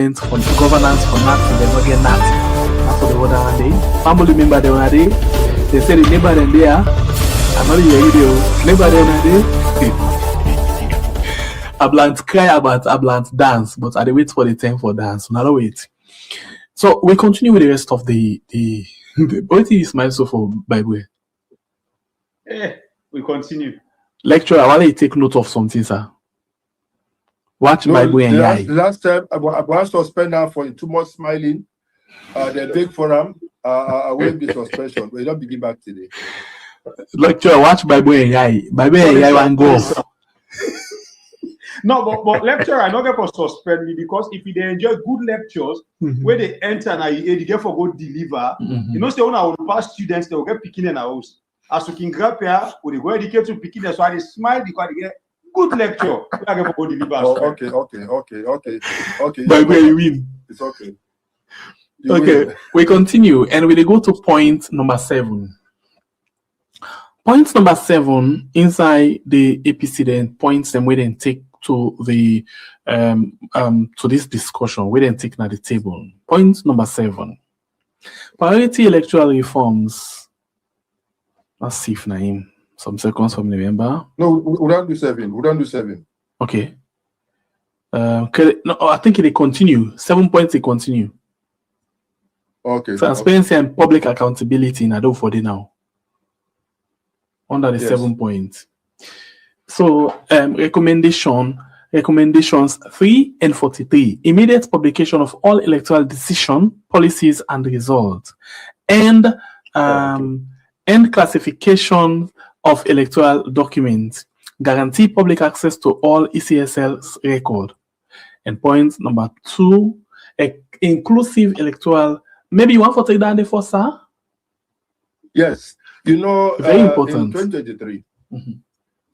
for governance for nothing, they don't get nothing. That's what they want one day. Family member they one day. They say the neighbor then there. I'm not even video. Neighbor then one day. Ablant cry about Ablant dance, but I wait for the time for dance. Now wait. So we continue with the rest of the what is my so for by the way? We continue. Lecturer, while you take note of something, sir. Watch my boy and yai. Last time I was suspended now for too much smiling. The big forum, I will be suspension. We don't begin back today. Lecturer, watch my boy and yai. My boy and yai and go. No, but lecturer, I not get for suspend me because if they enjoy good lectures, where they enter and they get for go deliver, you know, say when I will pass students, they will get picking in a house. As you can grab here, when they go educate to picking, that's why they smile because they get good lecture. I get for go deliver. Oh, okay. By where you win. It's okay. Okay, we continue and we go to point number 7. Point number 7 inside the APC then points them we then take to the to this discussion. We then take now the table. Point number 7. Priority electoral reforms. Let's see if Naim some seconds from November. No, we don't do 7. We don't do 7. Okay. No, I think they continue. 7 points they continue. Okay. Transparency and public accountability in Ado for the now. Under the 7 points. So recommendations 3 and 43. Immediate publication of all electoral decision, policies, and results. And classification of electoral documents. Guarantee public access to all ECSL's record. And point number 2, inclusive electoral. Maybe you want to take that the first, sir? Yes. You know, very important. In 2023,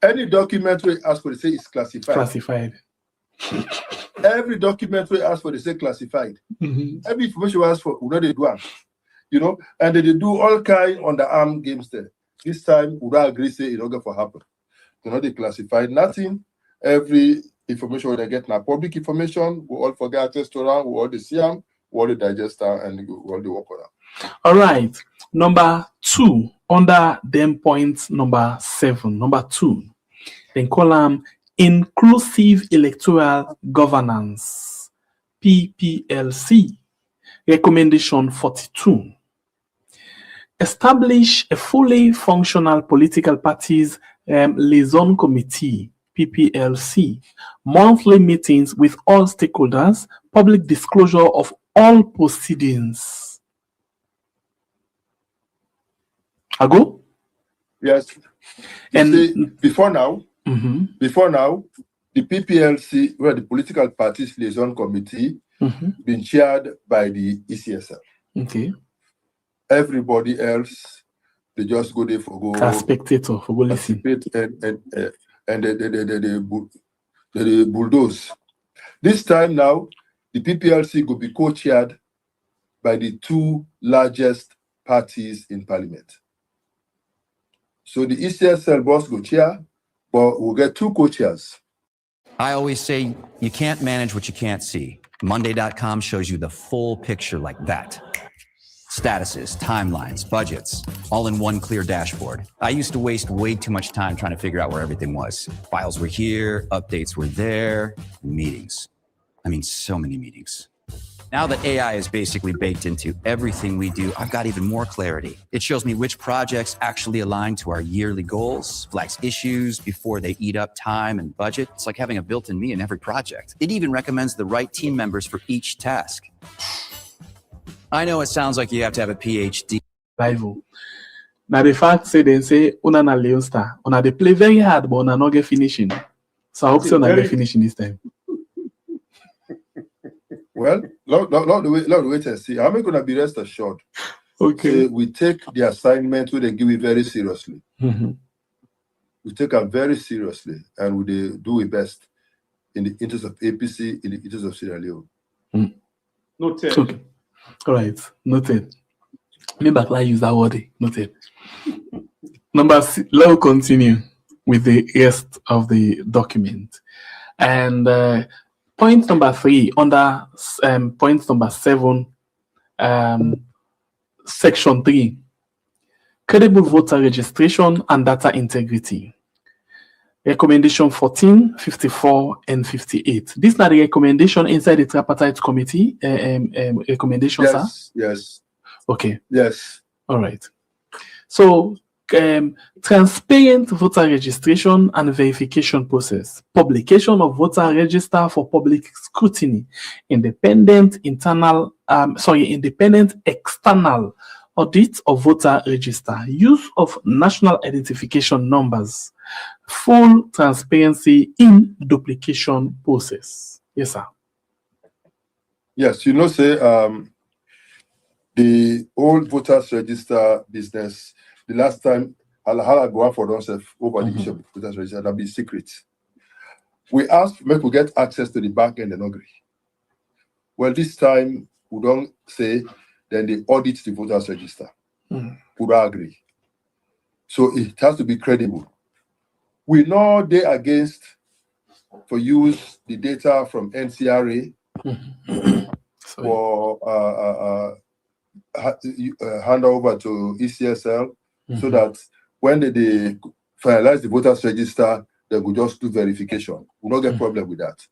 any document we ask for the say is classified. Every document we ask for the say classified. Every information we ask for, we know they do. You know, and they do all kind on the arm games there. This time, we don't agree say it don't get for happen. You know, they classified nothing. Every information they get now, public information, we all forget restaurant, we all the see them, we all the digester, and we all the work on them. All right. Number 2, under them points number 7. Number 2, then column inclusive electoral governance, PPLC. Recommendation 42. Establish a fully functional political parties liaison committee, PPLC. Monthly meetings with all stakeholders, public disclosure of all proceedings. Ago? Yes. And see, before now, the PPLC, where the political parties liaison committee, been chaired by the ECSL. Okay. Everybody else, they just go there for go as spectator for go listen and they bulldoze. This time now, the PPLC will be co-chaired by the 2 largest parties in Parliament. So the ECSL boss go chair, but we'll get 2 co-chairs. I always say you can't manage what you can't see. Monday.com shows you the full picture like that. Statuses, timelines, budgets, all in one clear dashboard. I used to waste way too much time trying to figure out where everything was. Files were here, updates were there, meetings. I mean, so many meetings. Now that AI is basically baked into everything we do, I've got even more clarity. It shows me which projects actually align to our yearly goals, flags issues before they eat up time and budget. It's like having a built-in me in every project. It even recommends the right team members for each task. I know it sounds like you have to have a PhD. Rival. Now the fact say they say una na Leon Star. Una they play very hard, but una not get finishing. So I hope so get finishing this time. Well, Lord, wait and see. I'm gonna be rest assured. Okay. We take the assignment where they give it very seriously. We take them very seriously, and we do it best in the interest of APC, in the interest of Sierra Leone. Noted. Okay. All right. Noted. Maybe I can use that word. Noted. Number 6. Let's continue with the rest of the document. And Point number 3 under point number 7, section 3, credible voter registration and data integrity. Recommendation 14, 54, and 58. These are the recommendation inside the tripartite committee recommendations. Yes, yes. Okay. Yes. All right. So, transparent voter registration and verification process, publication of voter register for public scrutiny, independent external audit of voter register, use of national identification numbers, full transparency in duplication process. Yes, sir. Yes, you know, say the old voters register business, the last time I'll go out for themselves over the issue of voters register, that'll be secret. We asked make we get access to the back end and agree. Well, this time we don't say then they audit the voters register. We don't agree. So it has to be credible. We know they against for use the data from NCRA for hand over to ECSL so that when they finalize the voters register, they will just do verification. We don't get problem with that.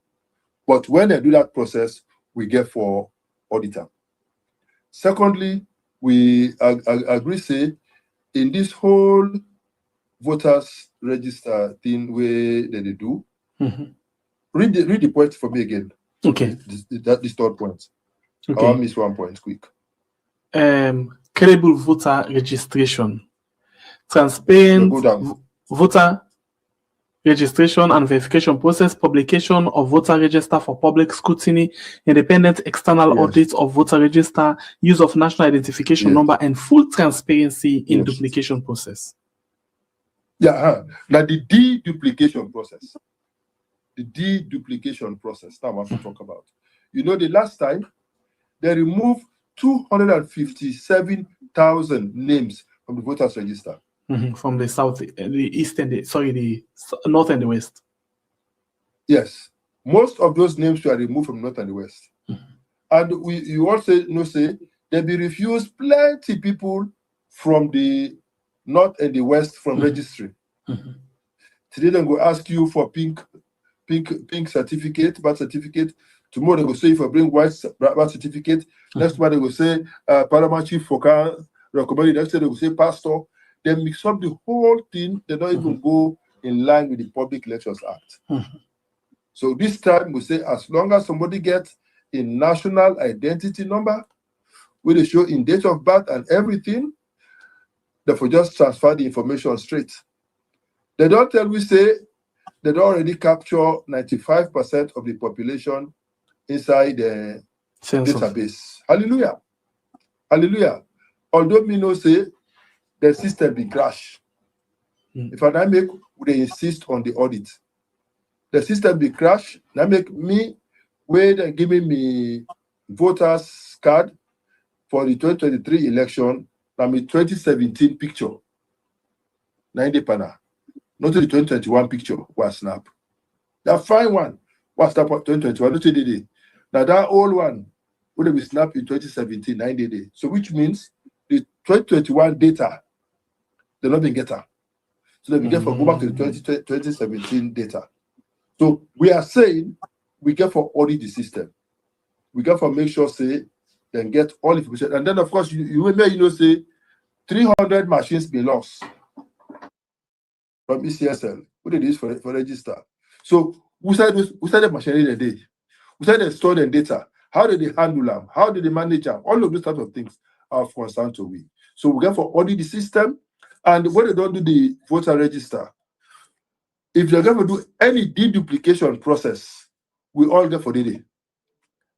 But when they do that process, we get for auditor. Secondly, we agree say in this whole voters register thing where they do. Read the point for me again. Okay. This third point. Okay. I'll miss one point quick. Credible voter registration, transparent voter registration and verification process, publication of voter register for public scrutiny, independent external audit of voter register, use of national identification number, and full transparency in duplication process. Yeah, now the deduplication process. The deduplication process. Now I want to talk about. You know, the last time they removed 257,000 names from the voters register. From the south, the east, and the north and the west. Yes, most of those names were removed from north and the west. And you also say they be refused plenty people from the north and the west from registry. Today they go ask you for pink certificate, birth certificate. Tomorrow they go say if I bring white birth certificate. Next one they go say Paramount Chief Foka recommended. Next day they go say pastor. They mix up the whole thing. They don't even go in line with the Public Elections Act. So this time we say as long as somebody gets a national identity number, where they show in date of birth and everything, therefore just transfer the information straight. They don't tell we say they don't already capture 95% of the population inside the database. Hallelujah. Hallelujah. Although me no say the system be crash. If I make they insist on the audit. The system be crash. Now make me wait and giving me voters card for the 2023 election. Now me 2017 picture. 90 pana. Not the 2021 picture was snap. That fine one was snap 2021. Not today. Now that old one would be snap in 2017, 90 days. So which means the 2021 data they not been getter. So they get for go back to the 2017 data. So we are saying we get for audit the system. We get for make sure say then get all information. And then of course you know say 300 machines be lost from ECSL. What it is for register. So who said the machinery the day? Who said they store the data? How did they handle them? How did they manage them? All of those types of things are of concern to we. So we get for audit the system. And when they don't do the voter register, if they're going to do any deduplication process, we all get for the day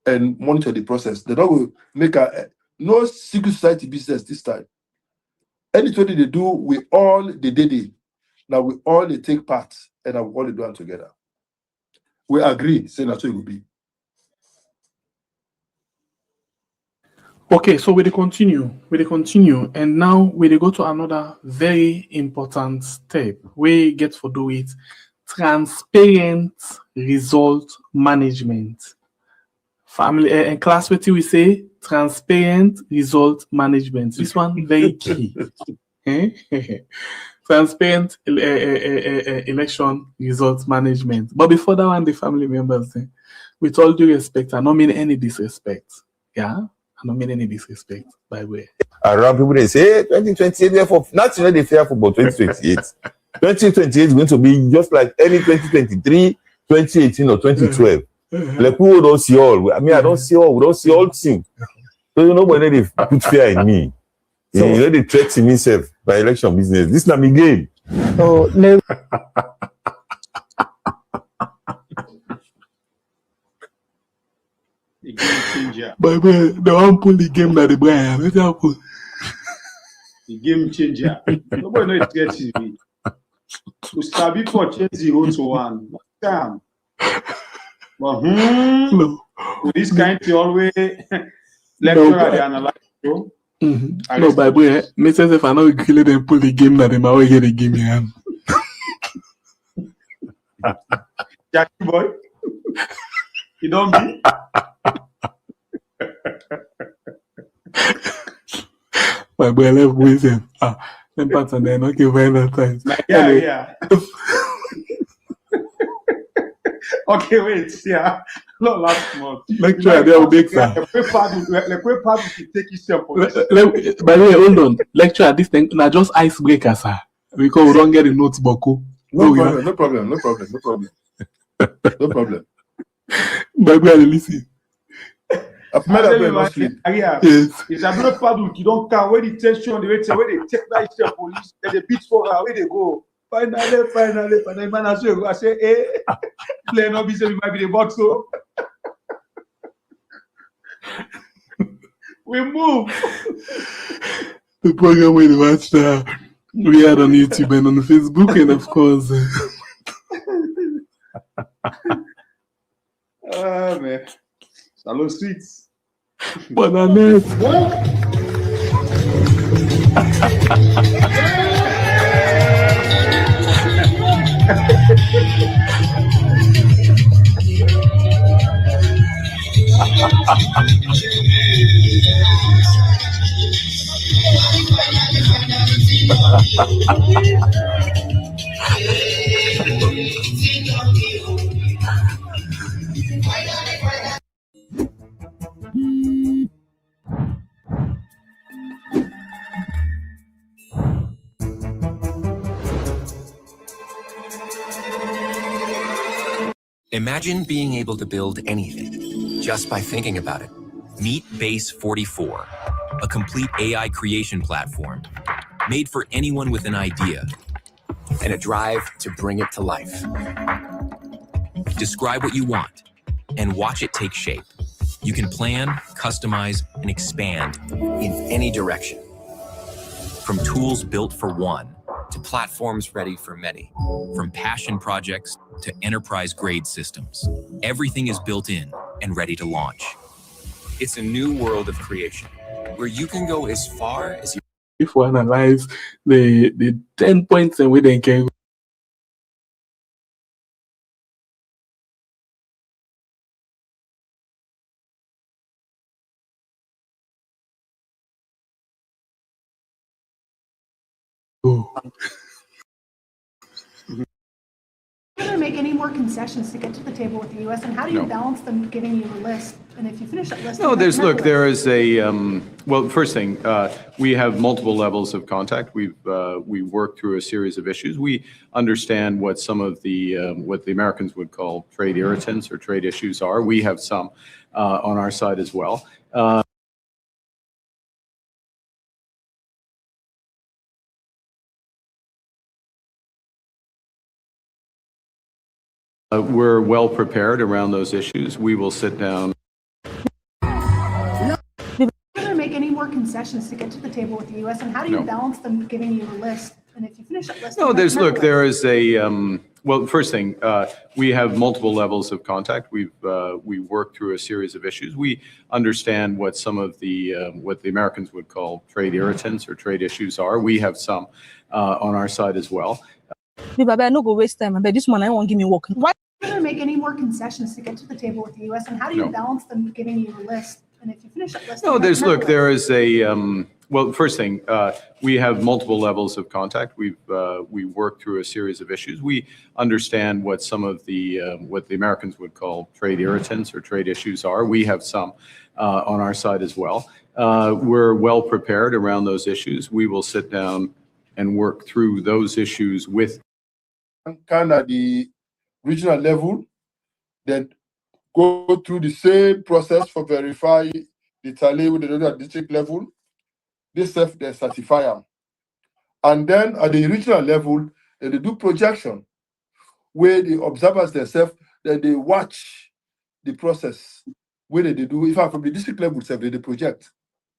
and monitor the process. They're not going to make no secret society business this time. Anything they do, we all the day. Now we all they take part and we all they do them together. We agree, saying that's what it will be. Okay, so we continue, and now we go to another very important step. We get to do it transparent result management. Family and class with you, we say transparent result management. This one very key. Transparent election result management. But before that one, the family members, with all due respect, I don't mean any disrespect. Yeah, I don't mean any disrespect, by the way. Around people, they say, hey, 2028, therefore, not really fair for about 2028. 2028 is going to be just like any 2023, 2018, or 2012. Like, people don't see all. I mean, I don't see all. We don't see all things. So, you know, when they put fear in me, so, you know, they threaten me by election business. This is not my game. Oh, no. The game changer. But the one pull the game that the Brian. The game changer. Nobody knows it gets me. To start before change 0 to 1. Damn. But No. this kind of always lecturer they analyze. No, by the way, me says if I know kill them pull the game that they might get the game in. Jackie boy. You don't be. My boy left with him. Them parts and then okay, final time. Yeah. Okay, wait, yeah. No, last month. Lecturer, they will make that. The part to take it simple. By the way, hold on. Lecturer, this thing, now just icebreaker, sir. Because we don't get the notes, Boku. No problem. By the way, listen. I've made up my sleep. Yes. It's a blood paddle. You don't count when the tension, the way they take that step police, then they beat for her, where they go. Finally. Man, I say, hey, play no business, it might be the box, so. We move. The program we watch now, we had on YouTube and on Facebook, and of course. Man. Salon Streets. Bananas. Imagine being able to build anything just by thinking about it. Meet Base 44, a complete AI creation platform made for anyone with an idea and a drive to bring it to life. Describe what you want and watch it take shape. You can plan, customize, and expand in any direction. From tools built for one to platforms ready for many, from passion projects to enterprise-grade systems. Everything is built in and ready to launch. It's a new world of creation where you can go as far as you. If we analyze the 10 points and we then can go. Are you going to make any more concessions to get to the table with the U.S. and how do you balance them giving you a list? And if you finish that list, no, there is a well. First thing, we have multiple levels of contact. We work through a series of issues. We understand what some of the what the Americans would call trade irritants or trade issues are. We have some on our side as well. We're well prepared around those issues. We will sit down. Are you going to make any more concessions to get to the table with the U.S. and how do you balance them giving you a list? And if you finish that list, no, there is a well. First thing, we have multiple levels of contact. We work through a series of issues. We understand what some of the what the Americans would call trade irritants or trade issues are. We have some on our side as well. Baby, I no go waste time. But this one I won't give me work. Why? Are you going to make any more concessions to get to the table with the U.S. and how do you balance them giving you a list? And if you finish that list, No, there is a, well, first thing, we have multiple levels of contact. We work through a series of issues. We understand what some of what the Americans would call trade irritants or trade issues are. We have some on our side as well. We're well prepared around those issues. We will sit down and work through those issues with kind of the regional level, then go through the same process for verify the tally with the district level. They certify them. And then at the regional level, they do projection where the observers themselves, then they watch the process where they do. In fact, from the district level, they project.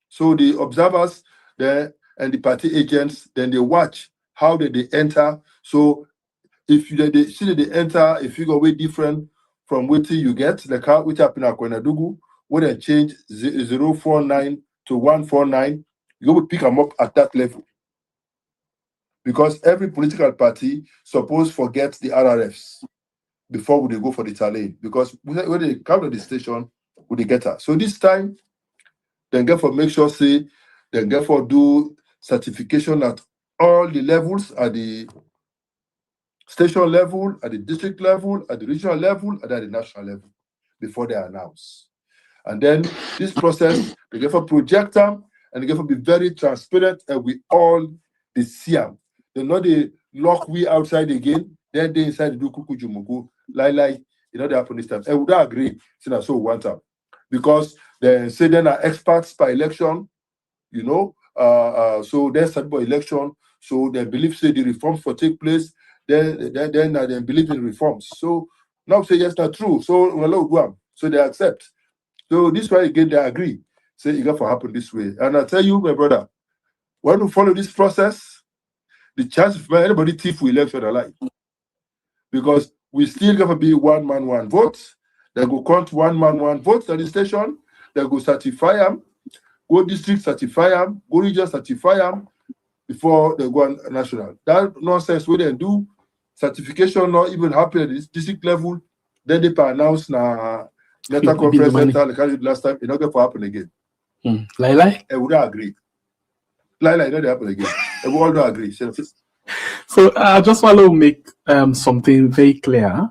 So the observers there and the party agents, then they watch how they enter. So if they see that they enter a figure way different from what you get, like how which happened at Kwenadugu, where they change 049 to 149, you will pick them up at that level. Because every political party suppose forget the RRFs before they go for the tally. Because when they come to the station, they get her. So this time, then therefore make sure then therefore do certification at all the levels, at the station level, at the district level, at the regional level, and at the national level before they announce. And then this process, they therefore project them and they therefore be very transparent and we all see them. They know they lock we outside again, then they inside the do kuku jumuku, they happen this time. And would I agree? Since so one time. Because they say they are experts per election, so there's a election, so they believe say the reforms for take place, then they believe in reforms. So now say yes, not true. So they accept. So this way again they agree. Say it got to happen this way. And I tell you, my brother, when we follow this process, the chance of anybody thief for election alive. Because we still got to be one man, one vote. They go count one man, one vote at the station. They go certify them, go district certify them, go region certify them before they go on national. That nonsense we then do. Certification not even happen at the district level. Then they announce na Neta conference center like I did last time. It's not going to happen again. Lai? I would agree. Lai, not happen again. I would all agree. So I just want to make something very clear.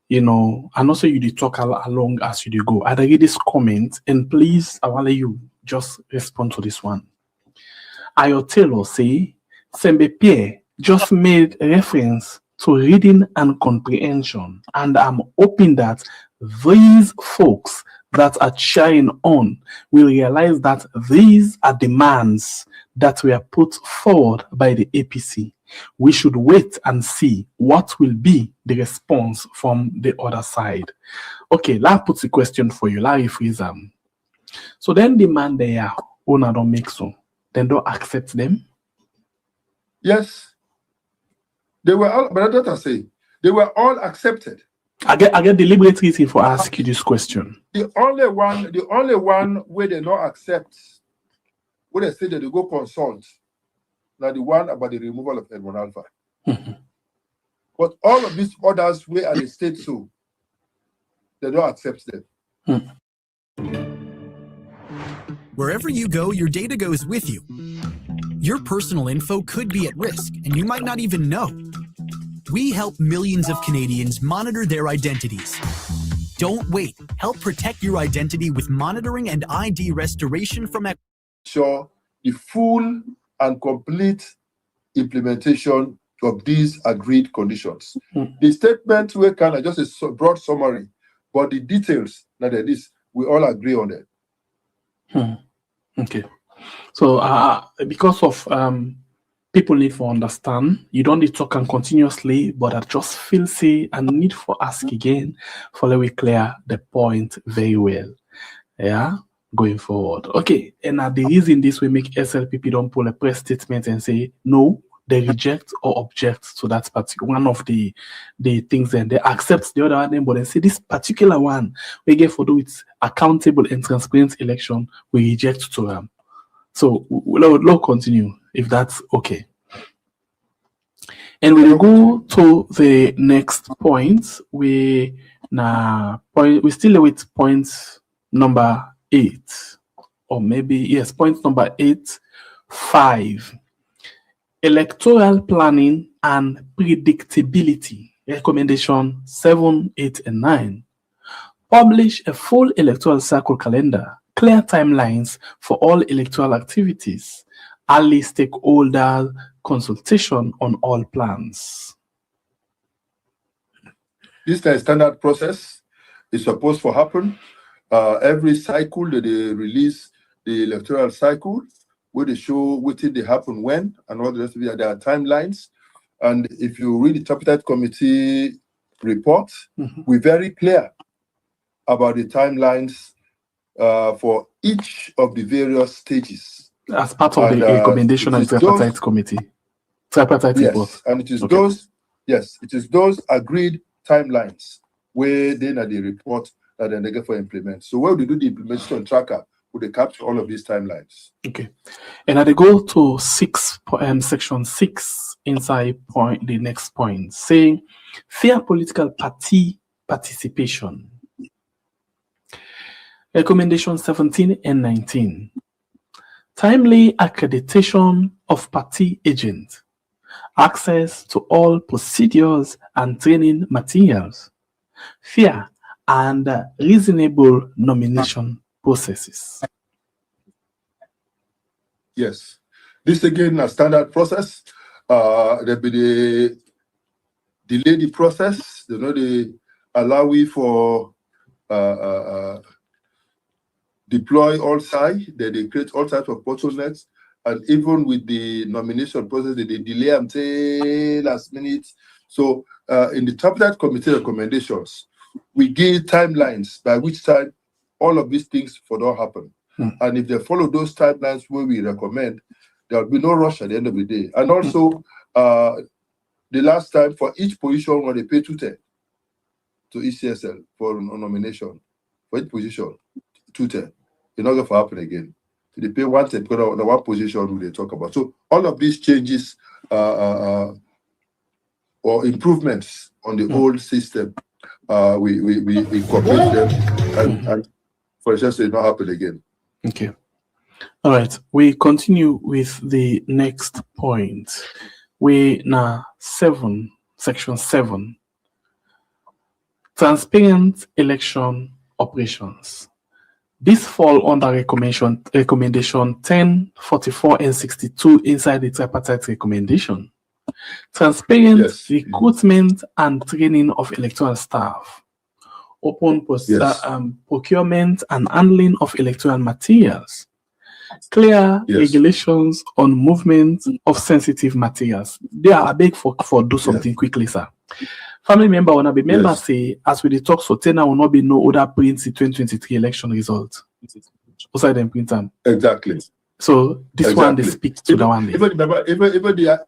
And also you did talk along as you do go. I read this comment, and please, I want to let you just respond to this one. Ayotelo say, Sembe Pierre just made reference to reading and comprehension, and I'm hoping that these folks that are cheering on will realize that these are demands that were put forward by the APC. We should wait and see what will be the response from the other side. Okay, that puts a question for you. Let me rephrase them. So then demand they are, owner don't make so. Then don't accept them? Yes. They were all, but that's what I say. They were all accepted. I get deliberate reason for asking you this question. The only one where they not accept, where they say that they go consult, now the one about the removal of Edmond Alpha. But all of these others where are the state so, they don't accept them. Wherever you go, your data goes with you. Your personal info could be at risk, and you might not even know. We help millions of Canadians monitor their identities. Don't wait. Help protect your identity with monitoring and ID restoration from Sure, the full and complete implementation of these agreed conditions. The statement we can just a broad summary, but the details that it is, we all agree on it. Okay. So because of people need to understand, you don't need to talk continuously, but I just feel say and need for ask again for let we clear the point very well. Yeah, going forward. Okay, and the reason this will make SLPP don't pull a press statement and say no, they reject or object to that particular one of the things, and they accept the other one, but they say this particular one we get for do it's accountable and transparent election, we reject to them. So we'll continue if that's okay. And we'll go to the next point. We still with point number 8, or maybe yes, point number 8.5. Electoral planning and predictability. Recommendation 7, 8, and 9. Publish a full electoral cycle calendar, clear timelines for all electoral activities, early stakeholder consultation on all plans. This is a standard process. It's supposed to happen. Every cycle that they release the electoral cycle, where they show what did they happen when, and all the rest of it, there are timelines. And if you read the tripartite committee report, we're very clear about the timelines for each of the various stages. As part of the recommendation of the tripartite committee. Tripartite report. And it is it is those agreed timelines where then are the report that they get for implement. So when we do the implementation tracker, would they capture all of these timelines? Okay. And I go to section 6 inside the next point, saying fair political party participation. Recommendation 17 and 19. Timely accreditation of party agents. Access to all procedures and training materials. Fair and reasonable nomination processes. Yes. This again a standard process. There be the delay the process. They allow we for deploy all sides, they create all types of bottlenecks, and even with the nomination process, they delay until last minute. So in the tripartite committee recommendations, we give timelines by which time all of these things will not happen. And if they follow those timelines where we recommend, there will be no rush at the end of the day. And also, the last time for each position, when they pay 210 to ECSL for nomination, for each position, 210. It's not going to happen again. So they pay 110 because the one position they talk about. So all of these changes or improvements on the old system, we incorporate them and for sure it not happen again. Okay. All right. We continue with the next point. We now section 7. Transparent election operations. This fall under recommendation 10, 44, and 62 inside the tripartite recommendation. Transparent recruitment and training of electoral staff. Open procurement and handling of electoral materials. Clear regulations on movement of sensitive materials. They are big for do something quickly, sir. Family member will not be member say, as we talk, so Tena will not be no other print the 2023 election result. Outside them print them. Exactly. So this one they speak to the one. Even the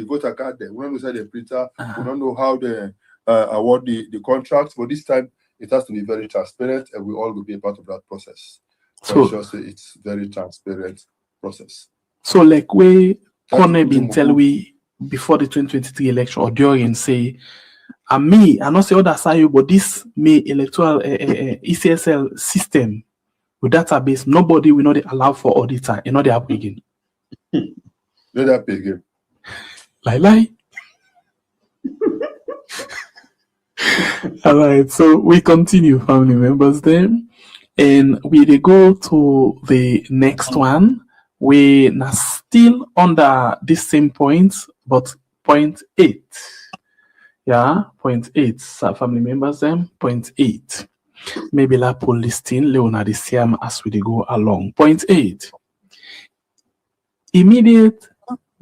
voter card there, we don't know the printer, we don't know how they award the contracts, but this time it has to be very transparent and we all will be a part of that process. So it's very transparent process. So like we Corner been tell we before the 2023 election or during say I not say other side, but this electoral ECSL system with database, nobody will not allow for auditor and not they have again. Let that be again. Lie. All right, so we continue, family members, then, and we go to the next one. We are still under this same point, but point 8. Yeah, point 8. So family members, then point 8. Maybe la poll listing Leonard is same as we go along. Point 8. Immediate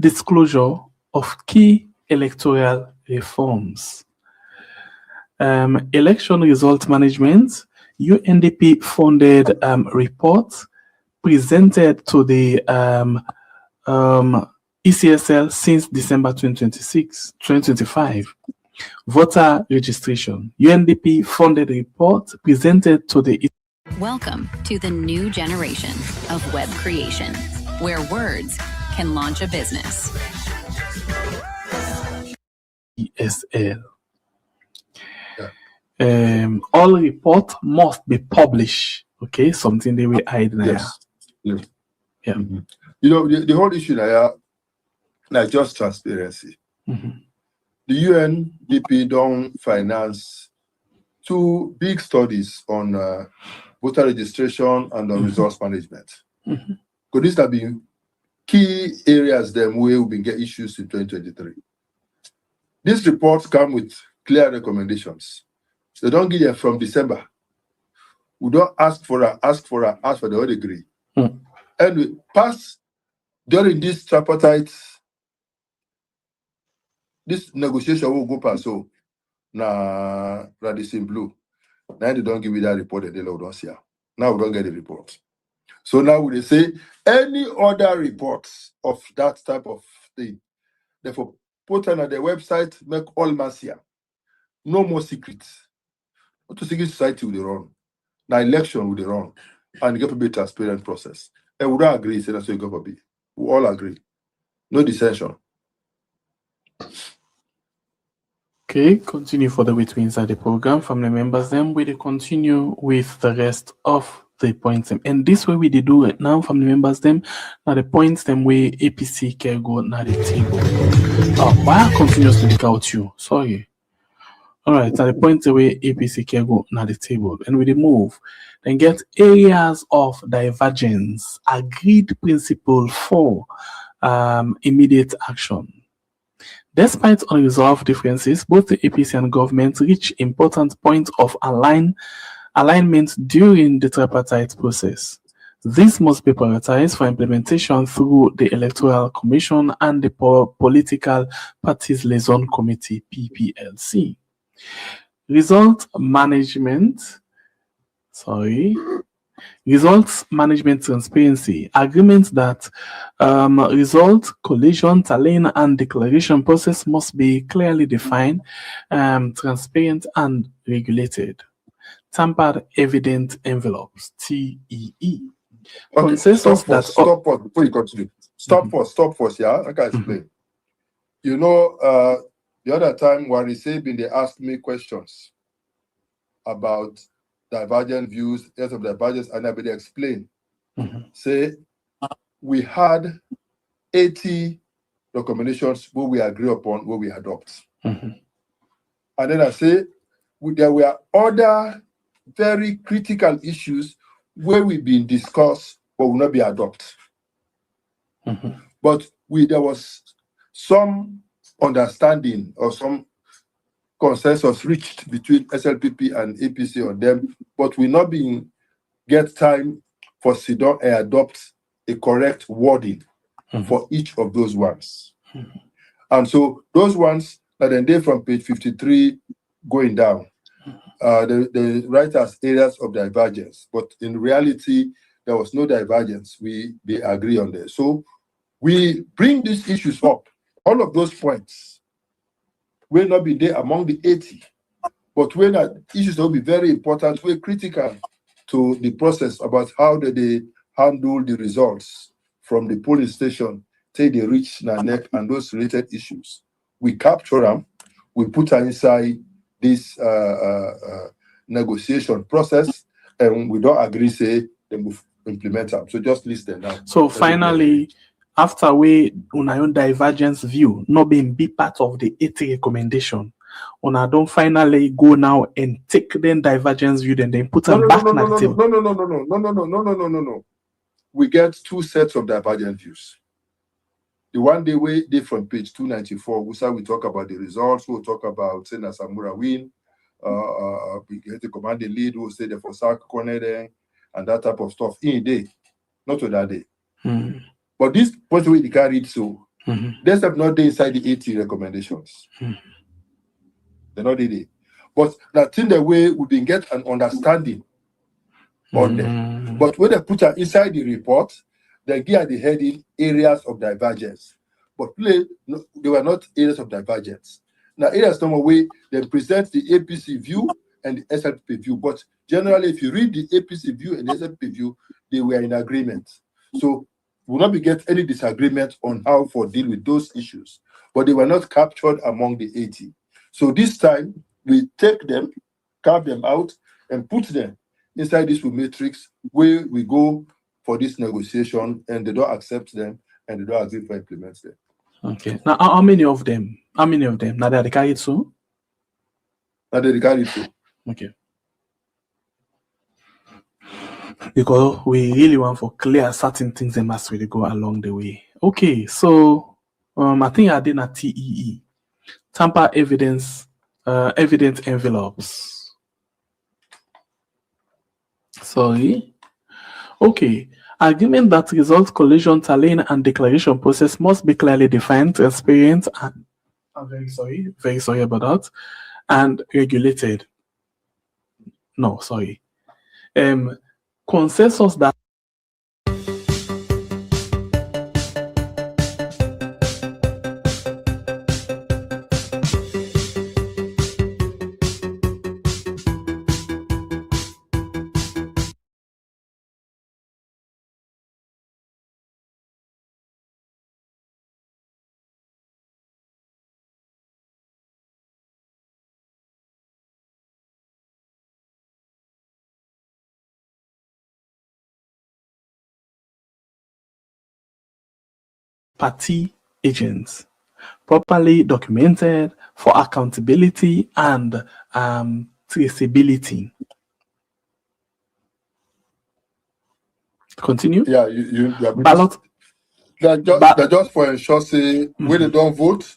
disclosure of key electoral reforms. Election result management, UNDP funded report presented to the ECSL since December 2025. Voter registration, UNDP funded report presented to the. Welcome to the new generation of web creation, where words can launch a business. SL. All report must be published. Okay, something they will hide now. Yes. Yeah. Yeah. Mm-hmm. You know, the whole issue now, like just transparency. Mm-hmm. The UNDP don't finance 2 big studies on voter registration and on resource management. Mm-hmm. Because these have been key areas them where we've been get issues in 2023. These reports come with clear recommendations. They don't give them from December. We don't ask for the whole degree. Mm. And we pass during this tripartite, this negotiation will go past. So now this in blue. Now they don't give you that report and they don't see. Now we don't get the report. So now we say any other reports of that type of thing, therefore put on the website, make all massive. No more secrets. Not to secret society will run. Now election will run. And you got to be a transparent process. And we don't agree, so that's what you got to be. We all agree. No dissension. Okay, continue for the way to inside the program. Family members, then we continue with the rest of the points. And this way we do it now, family members, them now the points them way APC can go now the table. Why I continuously without you? Sorry. All right, now the point away APC can go now the table, and we move, then get areas of divergence, agreed principle for immediate action. Despite unresolved differences, both the APC and government reach important points of alignment during the tripartite process. This must be prioritized for implementation through the Electoral Commission and the Political Parties Liaison Committee, PPLC. Results management transparency, agreement that result collation, tallying, and declaration process must be clearly defined, transparent, and regulated. Tampered evident envelopes, TEE. Okay, stop pause before you continue. Stop pause, yeah? I can explain. You know, the other time Warise they asked me questions about divergent views, of divergence, and I will explain. Say we had 80 recommendations where we agree upon, where we adopt. And then I say there were other very critical issues where we've been discussed but will not be adopted. But there was some understanding or some consensus reached between SLPP and APC on them, but we not being get time for SIDON and adopt a correct wording for each of those ones. And so those ones that then they from page 53 going down, the writers areas of divergence, but in reality there was no divergence. They agree on this. So we bring these issues up. All of those points will not be there among the 80, but when issues will be very important, very critical to the process about how they handle the results from the polling station till they reach NANEC and those related issues. We capture them, we put them inside this negotiation process, and we don't agree, say, then we implement them. So just list them down. So finally, after we on our own divergence view not being be part of the 80 recommendation, on I don't finally go now and take then divergence view, then put them back on the table. No. We get 2 sets of divergent views. The one day way they from page 294, we talk about the results, we'll talk about saying that Samura win, we get the commanding lead, we'll say the Fosak corner and that type of stuff in a day, not to that day. But this point we carried so they have not there inside the 80 recommendations. They're not there. But that in the way we been get an understanding on them. But when they put them inside the report, they give the heading areas of divergence. But they were not areas of divergence. Now, areas number way they present the APC view and the SLPP view. But generally, if you read the APC view and the SLPP view, they were in agreement. So we will not be get any disagreement on how to deal with those issues. But they were not captured among the 80. So this time we take them, carve them out, and put them inside this matrix where we go for this negotiation, and they don't accept them, and they don't agree to implement them. Okay. Now, how many of them? How many of them? Now they carried so? Now they carry so. Okay. Because we really want for clear certain things they must really go along the way. Okay, so I think I did a TEE. Tamper evidence envelopes. Sorry. Okay. Argument that result collision, tallying, and declaration process must be clearly defined, transparent, and I'm very sorry about that, and regulated. No, sorry. Consensus that party agents properly documented for accountability and traceability. Continue. Yeah, you Ballot. They're just for ensure say when they don't vote,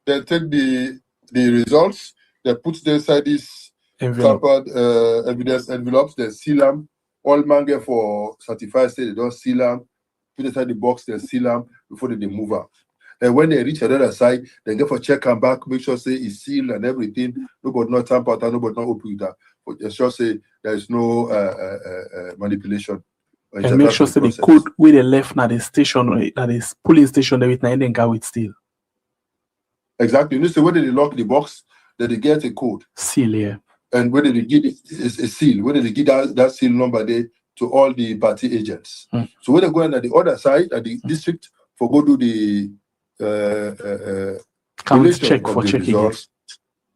they take the results, they put them inside this tampered evidence envelopes, they seal them. All man get for certified say they don't seal them, put inside the box, they seal them before they move out. And when they reach another side, they get for check and back, make sure say it's sealed and everything. Nobody not tampered, nobody not open that. But ensure say there is no manipulation. And make sure say the code where they left now the station, that is polling station, there with now then go with still. Exactly. You know, so when they lock the box, then they get a code. Seal, yeah. And when they give it, it's a seal, when they give that seal number there to all the party agents. So when they go on at the other side, at the district, for go do the count check for checking results.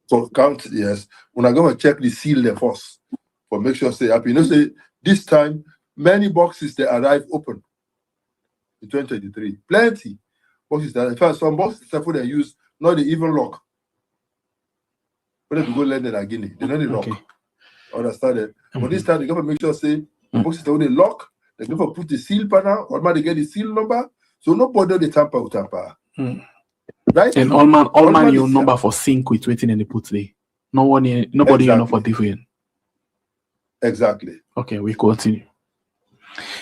For count, yes. When I go and check the seal there first, for make sure say happy. You know, say this time many boxes they arrive open in 2023. Plenty boxes that in fact some boxes they use not the even lock. When they go learn it again, they don't need lock. Understand it? But this time they gotta make sure say the boxes they only lock, they gotta put the seal panel, or they get the seal number, so nobody they tamper with tamper. Right? And all man your number for sync with waiting in the put there. Nobody exactly. You know for different. Exactly. Okay, we continue.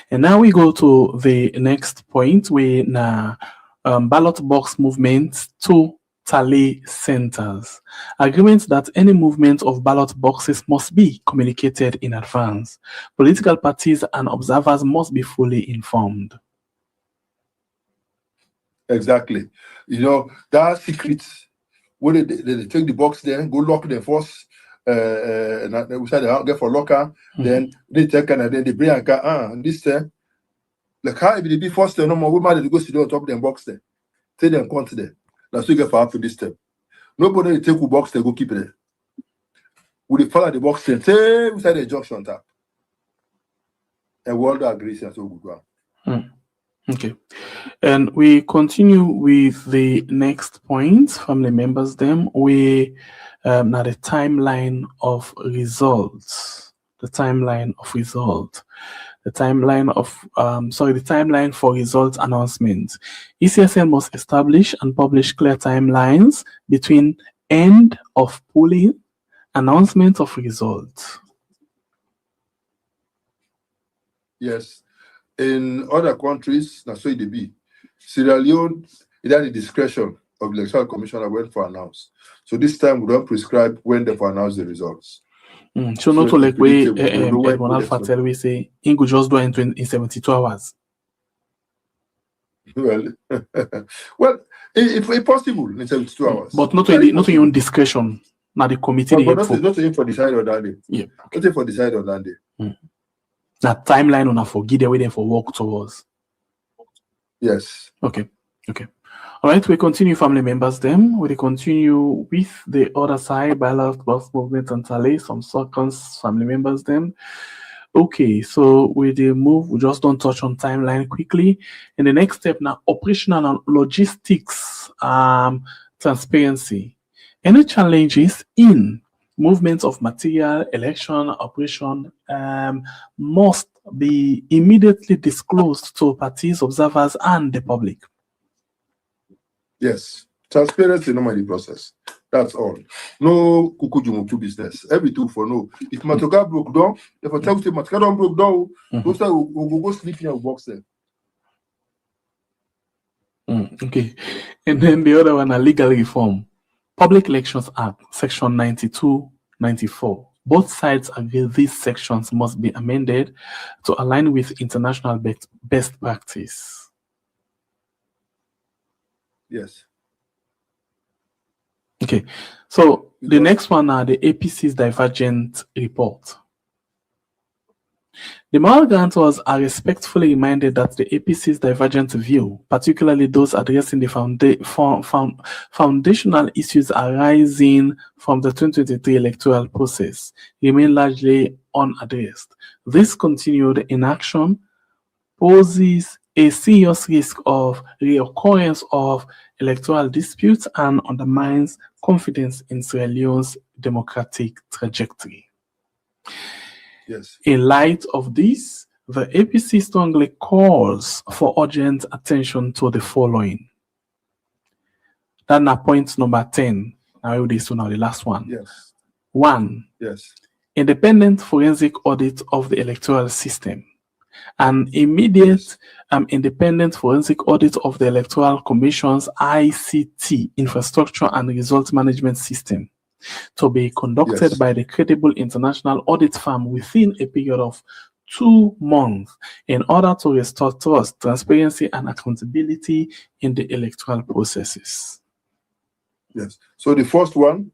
And now we go to the next point where now ballot box movement to tally centers. Agreement that any movement of ballot boxes must be communicated in advance. Political parties and observers must be fully informed. Exactly. You know, there are secrets. When they take the box there, go lock them first. And we said they get for locker, then they take and then they bring a car. This time, the car if they be first, no more. We might go sit on top of them box there. Take them count there. That's what you get for after this step. Nobody take the box, they go keep it there. We follow the box there. Say we said the junction tap. And we all agree that's what we go. Okay, and we continue with the next point, family members. Them we now the timeline of results. The timeline for results announcements. ECSN must establish and publish clear timelines between end of polling, announcement of results. Yes. In other countries, that's why they be. Sierra Leone, it had the discretion of the electoral commissioner when for announce. So this time we don't prescribe when they for announce the results. So not like way Ronald Fatel we say he could just do it in 72 hours. Well, it's possible in 72 hours. But not in your own discretion. Now the committee. But not for decide on that day. Yeah. Not for decide on that day. That timeline on a forgive waiting for work towards. Yes. Okay. All right, we continue family members then. We continue with the other side, ballot, bus movement, and tally, some circles, family members then. Okay, so with the move, we just don't touch on timeline quickly. And the next step now, operational and logistics transparency. Any challenges in movement of material, election, operation must be immediately disclosed to parties, observers, and the public. Yes, transparency normally process. That's all. No kukujumu business. Everything for no. If Matoka broke down, if I tell you Matoka don't broke down, those guys will go sleep in a box there. Okay. And then the other one, a legal reform. Public Elections Act, Section 92-94. Both sides agree these sections must be amended to align with international best practice. Yes. Okay. So the next one are the APC's divergent report. The moral guarantors are respectfully reminded that the APC's divergent view, particularly those addressing the foundational issues arising from the 2023 electoral process, remain largely unaddressed. This continued inaction poses a serious risk of reoccurrence of electoral disputes and undermines confidence in Sierra Leone's democratic trajectory. Yes. In light of this, the APC strongly calls for urgent attention to the following. That's now point number 10. Now this one, now the last one. Yes. 1. Yes. Independent forensic audit of the electoral system. An immediate independent forensic audit of the Electoral Commission's ICT, infrastructure and result management system, to be conducted by the credible international audit firm within a period of 2 months in order to restore trust, transparency, and accountability in the electoral processes. Yes. So the first one,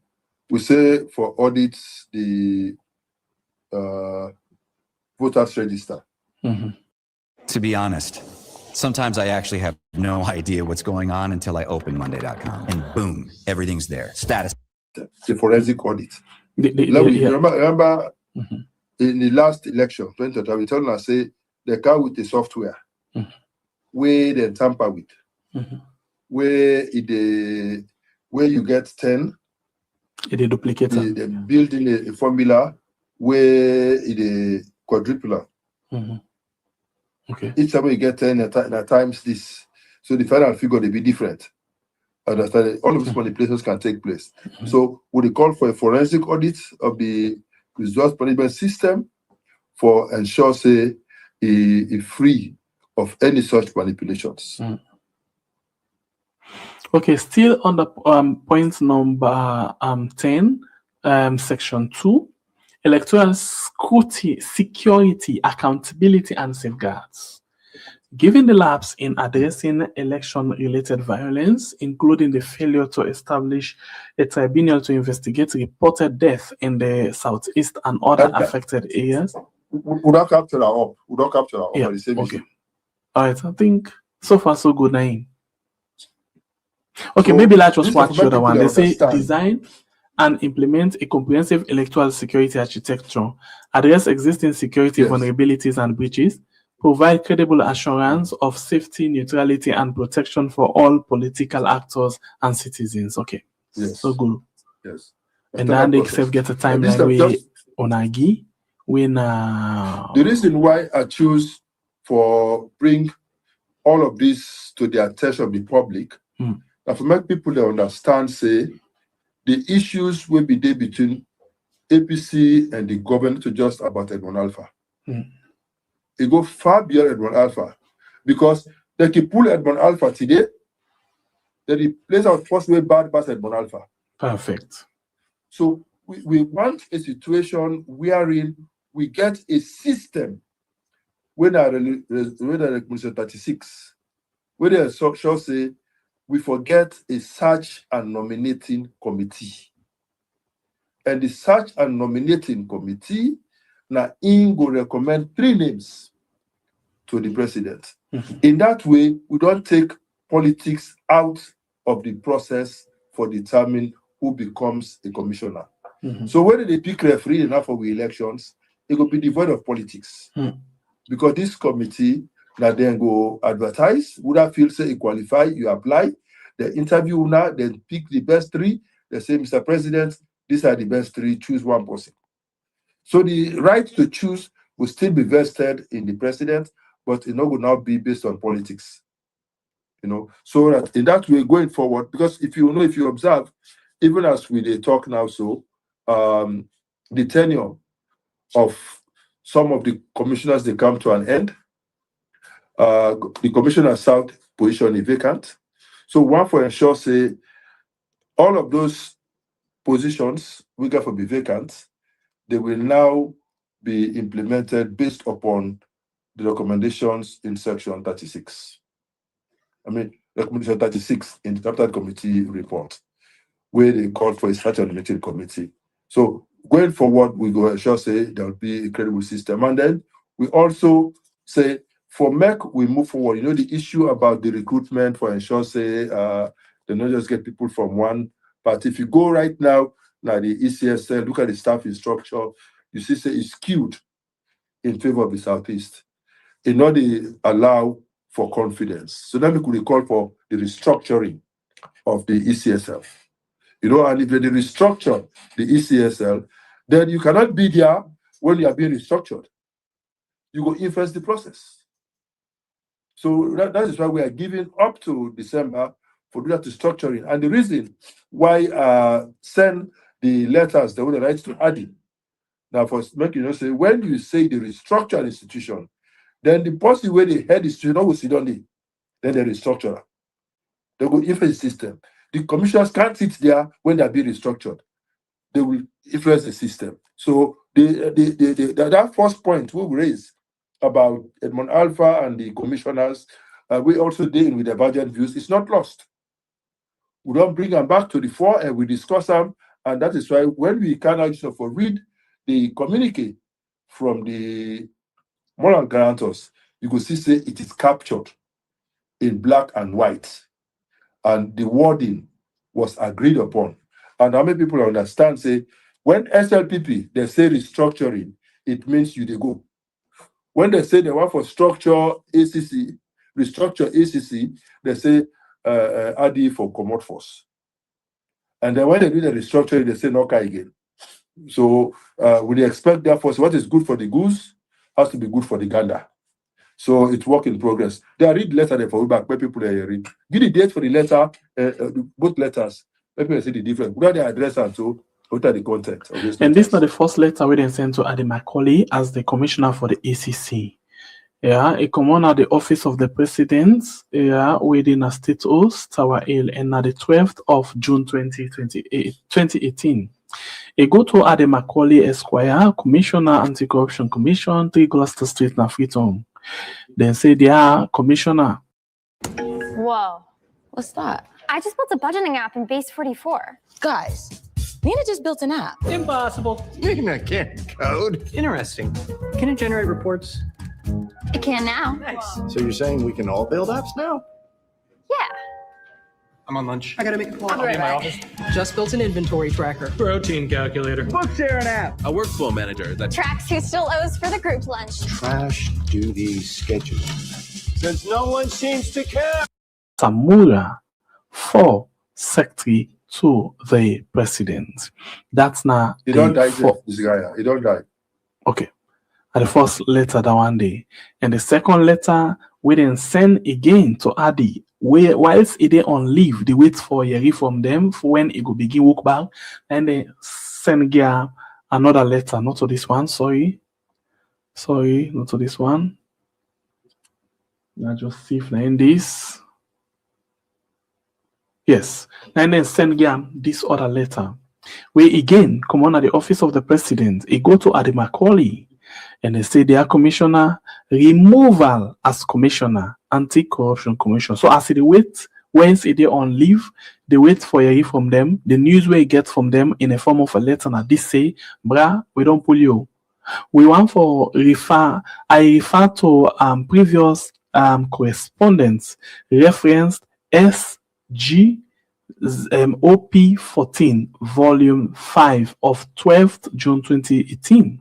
we say for audits, the voters register. To be honest, sometimes I actually have no idea what's going on until I open Monday.com and boom, everything's there. Status. The forensic audit. Remember in the last election, 2020, we told us say they come with the software where they tamper with, where you get 10, it is duplicated. They building a formula where it is quadruple. Okay. Each time you get 10 at times this, so the final figure will be different. Understand? All of these manipulations can take place. So we call for a forensic audit of the resource management system for ensure say it free of any such manipulations. Okay, still on the point number 10, section 2, electoral scrutiny, security, accountability, and safeguards. Given the lapse in addressing election-related violence, including the failure to establish a tribunal to investigate reported death in the southeast and other affected areas. Would not capture our up. Would not capture our Yeah, the same okay. issue. All right, I think so far so good, Naim. Okay, So, maybe let's just this watch is the other what one. They people say understand. design and implement a comprehensive electoral security architecture, address existing security vulnerabilities and breaches, provide credible assurance of safety, neutrality, and protection for all political actors and citizens. Okay, so good. Yes. And then they get a timeline where onagi when the reason why I choose for bring all of this to the attention of the public, and for make people to understand, say the issues will be there between APC and the government to just about Edmond Alpha. It go far beyond Edmond Alpha because they can pull Edmond Alpha today, then the place our first way bad past Edmond Alpha. Perfect. So we want a situation wherein we get a system when I 36, where they shall say we forget a search and nominating committee. And the search and nominating committee now in go recommend 3 names to the president. In that way, we don't take politics out of the process for determining who becomes a commissioner. Mm-hmm. So when they pick referee enough for the elections, it will be devoid of politics. Because this committee now then go advertise, would I feel say you qualify, you apply, the interview now, then pick the best three, they say, Mr. President, these are the best three, choose one person. So the right to choose will still be vested in the president, but it will now be based on politics. So that in that way going forward, because if you observe, even as we talk now, so the tenure of some of the commissioners, they come to an end. The commissioner south position is vacant. So one for ensure say all of those positions we got to be vacant, they will now be implemented based upon the recommendations in section 36. Recommendation 36 in the capital committee report, where they called for a statutory limited committee. So going forward, we go ensure say there will be a credible system. And then we also say for MEC, we move forward. The issue about the recruitment for ensure say they not just get people from one party. If you go right now the ECSL, look at the staffing structure, you see say it's skewed in favor of the Southeast. In order to allow for confidence. So then we could call for the restructuring of the ECSL. And if they restructure the ECSL, then you cannot be there when you are being restructured. You go influence the process. So that is why we are giving up to December for that restructuring. And the reason why send the letters that would write to ADI. Now, for making say when you say the restructured institution, then the person where they head is will sit on it. Then they restructure. They go influence the system. The commissioners can't sit there when they're being restructured. They will influence the system. So that first point we raised about Edmond Alpha and the commissioners, we also deal with divergent views. It's not lost. We don't bring them back to the fore and we discuss them. And that is why when we can actually read the communique from the moral guarantors, you could see say it is captured in black and white, and the wording was agreed upon. And how many people understand say when SLPP they say restructuring, it means they go. When they say they want for restructure ACC, they say AD for commot force. And then when they do the restructuring, they say no again. So we expect therefore so what is good for the goose has to be good for the gander. So it's work in progress. They read letter there for back where people read. Give the date for the letter, both letters. People see the difference. Where they address and so what are the content of this? And this is not the first letter we then sent to Adi Macaulay as the commissioner for the ACC. It come on at the office of the president, within a state house, Tower Hill, and at the 12th of June 2018. It go to Adi Macaulay Esquire, Commissioner Anti-Corruption Commission, 3 Gloucester Street, na Freetown. Then say they are commissioner. Whoa. What's that? I just built a budgeting app in Base 44. Guys, Nina just built an app. Impossible. Nina can't code. Interesting. Can it generate reports? It can now. Nice. So you're saying we can all build apps now? Yeah. I'm on lunch. I gotta make a call. I'll be in my office. Just built an inventory tracker. Protein calculator. Book share an app. A workflow manager that tracks who still owes for the group lunch. Trash duty schedule. Since no one seems to care. Samura for secretary to the president. That's now. He don't die, this guy. He don't die. Okay. And the first letter that one day. And the second letter we then send again to Adi. Whilst it is on leave, they wait for a year from them for when it will begin work back. And they send another letter, not to this one, sorry, not to this one. Now just see if I end this. Yes, and then send this other letter. We again come on at the office of the president. It go to Adi Macaulay. And they say they are commissioner, removal as commissioner, anti-corruption commission. So as they wait, once they on leave, they wait for a hearing from them. The news we get from them in a form of a letter. Now this say, brah, we don't pull you. We want for I refer to previous correspondence referenced SG OP 14, Volume 5 of 12th June 2018,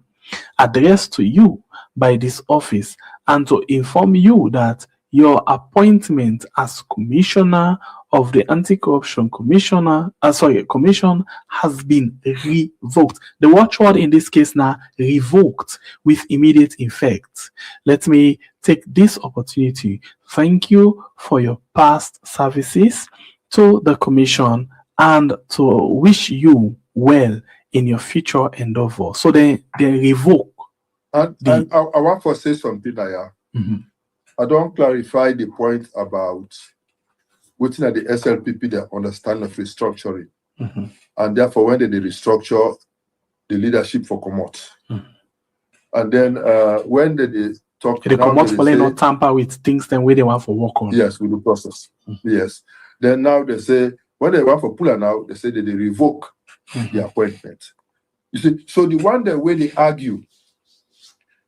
addressed to you by this office, and to inform you that your appointment as Commissioner of the Anti-Corruption Commission has been revoked. The watchword in this case now, revoked, with immediate effect. Let me take this opportunity. Thank you for your past services to the Commission and to wish you well in your future endeavor. So they revoke. And I want to say something there. I don't clarify the point about within at the SLPP, the understanding of restructuring. And therefore, when they restructure the leadership for committe. And then when they talk the committe for not tamper with things then where they want for work on. Yes, with the process. Yes. Then now they say, when they want for puller now, they say that they revoke the appointment. You see, so the one that way they argue,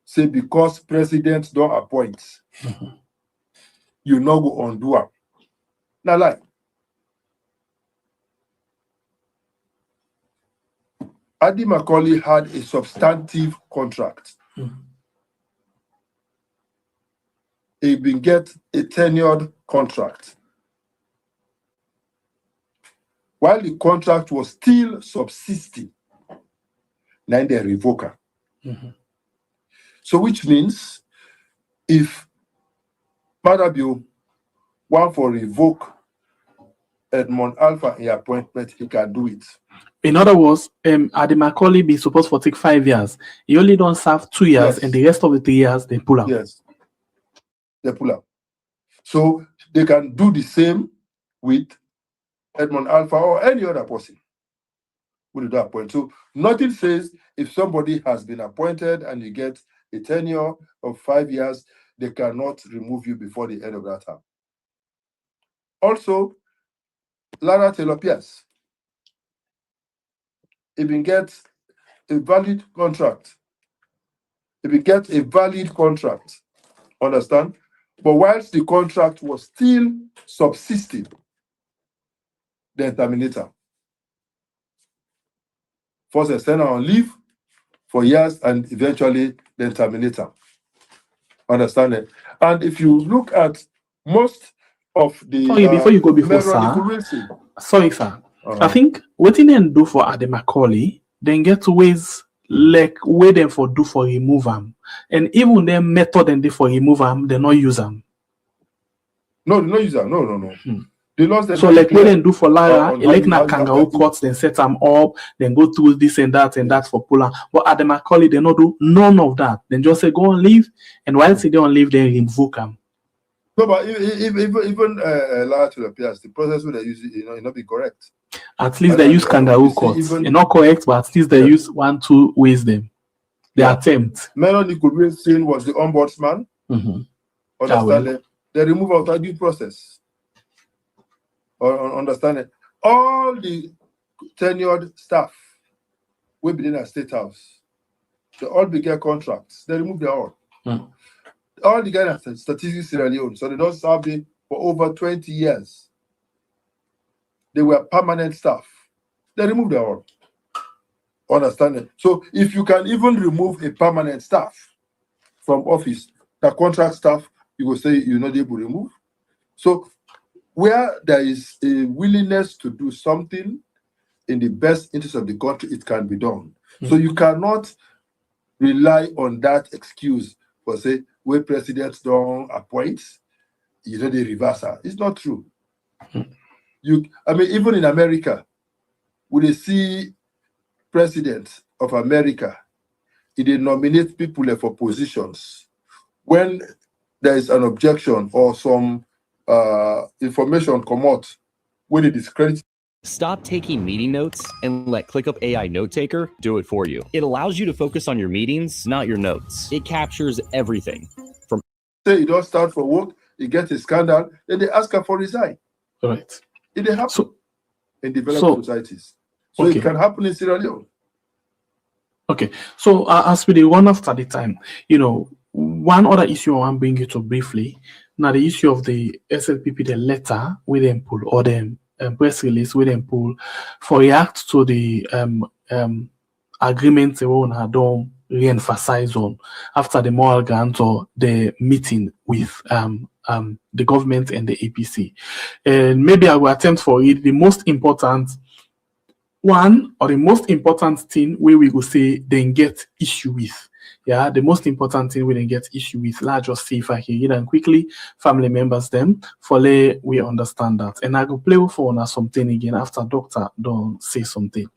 say because presidents don't appoint, you no go undo it. Now, like, Adi Macaulay had a substantive contract. He been get a tenured contract. While the contract was still subsisting, then they revoke her. So which means if Madabio want for revoke Edmond Alpha in appointment, he can do it. In other words, Adi Macaulay be supposed to take 5 years. He only don't serve 2 years, and the rest of the 3 years they pull out. Yes, they pull out. So they can do the same with Edmond Alpha or any other person who did appoint. So nothing says if somebody has been appointed and you get a tenure of 5 years, they cannot remove you before the end of that term. Also, Lara Taylor Pierce, if you get a valid contract, understand? But whilst the contract was still subsisting, then terminate her. First, extend her on leave for years and eventually then terminate her. Understand it? And if you look at most of the before you go before sir, sorry sir, I think what they then do for Adi Macaulay, then get ways like where them for do for remove them, and even their method and they for remove them, they not use them. No, they not use them. No. So like what they do for Lara, like na kangaroo courts, then set them up, then go through this and that for Pula. But Adi Macaulay, they not do none of that. Then just say go on leave, and whilst they don't leave, they revoke them. No, but even Lara to the PS, the process where they use it, it not be correct. At least they use kangaroo courts. It's not correct, but at least they use 1-2 ways them. They attempt. Melanie Goodwin was the ombudsman. Understand it? The removal of that due process. Understand it? All the tenured staff will be in a state house. They all began contracts. They remove their all. All the guys are statistics Sierra Leone, so they don't serve it for over 20 years. They were permanent staff. They removed their all. Understand it? So if you can even remove a permanent staff from office, the contract staff, you will say you're not able to remove. So where there is a willingness to do something in the best interest of the country, it can be done. So you cannot rely on that excuse for say, where presidents don't appoint, they reverse her. It's not true. Even in America, when they see president of America, they nominate people for positions. When there is an objection or some information come out, when they discredit. Stop taking meeting notes and let ClickUp AI Note Taker do it for you. It allows you to focus on your meetings, not your notes. It captures everything. From say you don't start for work, you get a scandal, then they ask her for resign. Right. It happens in developed societies. So it can happen in Sierra Leone. Okay. So as we the one after the time, one other issue I want to bring you to briefly. Now the issue of the SLPP, the letter with them pull or them press release with them pull for react to the agreement they won't have done re-emphasize on after the moral grant or the meeting with the government and the APC. And maybe I will attempt for it the most important one or the most important thing where we will say then get issue with. Yeah, the most important thing we then get issue with. Let's just see if I can read them quickly. Family members them for we understand that. And I will play for now something again after doctor don't say something.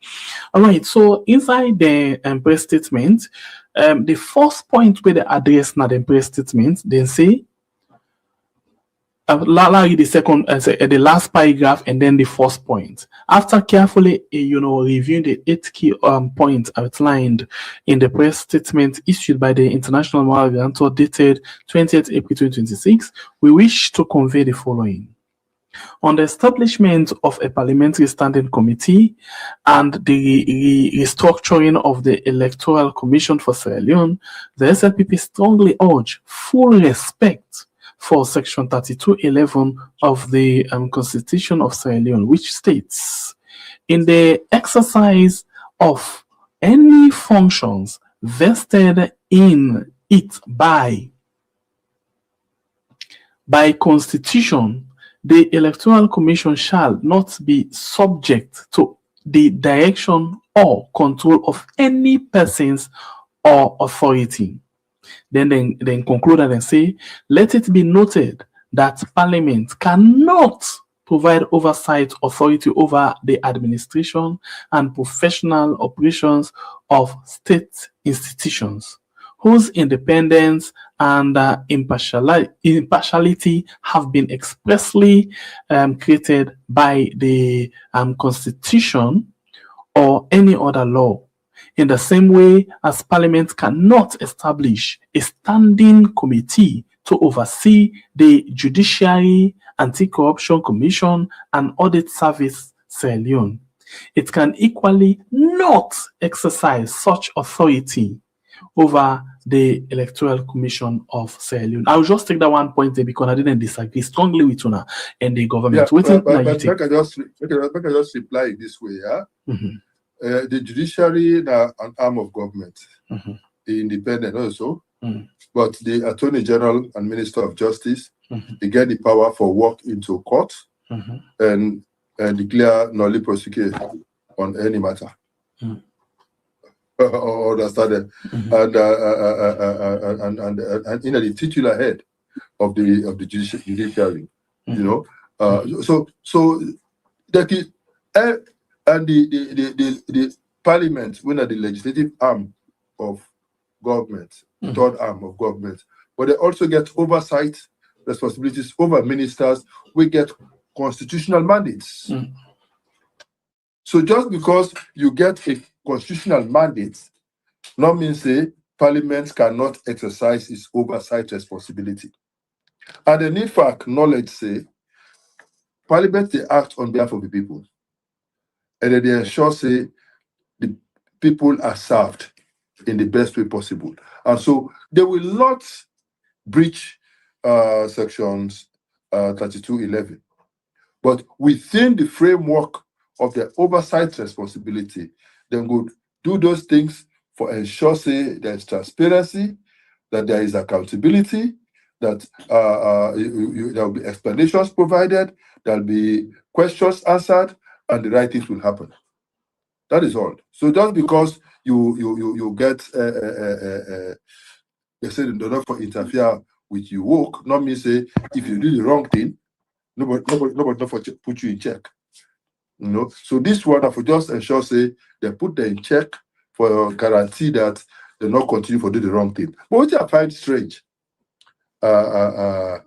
All right, so inside the press statement, the first point where they address now the press statement, then say the second the last paragraph and then the first point. After carefully reviewing the 8 key points outlined in the press statement issued by the International Moral Guarantor dated 20th April 2026, we wish to convey the following. On the establishment of a parliamentary standing committee and the restructuring of the Electoral Commission for Sierra Leone, the SLPP strongly urge full respect for Section 3211 of the Constitution of Sierra Leone, which states, in the exercise of any functions vested in it by Constitution, the Electoral Commission shall not be subject to the direction or control of any persons or authority. Then conclude and say, let it be noted that Parliament cannot provide oversight authority over the administration and professional operations of state institutions, whose independence and impartiality have been expressly created by the Constitution or any other law. In the same way as Parliament cannot establish a standing committee to oversee the Judiciary, Anti-Corruption Commission, and Audit Service Sierra Leone, it can equally not exercise such authority over the Electoral Commission of Sierra Leone. I'll just take that one point there because I didn't disagree strongly with Una and the government. But I just reply this way, yeah? Mm-hmm. The judiciary now an arm of government, independent also, but the Attorney General and Minister of Justice, they get the power for walk into court and declare nulli prosequi on any matter. Understand? And the titular head of the judiciary, you know. So that is. And the Parliament, when are the legislative arm of government, third arm of government, but they also get oversight responsibilities over ministers. We get constitutional mandates. So just because you get a constitutional mandate, not means say Parliament cannot exercise its oversight responsibility. And the need for acknowledge say Parliament they act on behalf of the people. And then they ensure say the people are served in the best way possible. And so they will not breach sections 3211. But within the framework of their oversight responsibility, they would do those things for ensure say there's transparency, that there is accountability, that there will be explanations provided, there will be questions answered, and the right things will happen. That is all. So just because you get they say they don't for interfere with your work, not mean say if you do the wrong thing, nobody not for put you in check. You know. So this one for just ensure say they put them in check for guarantee that they not continue to do the wrong thing. But what I find strange, by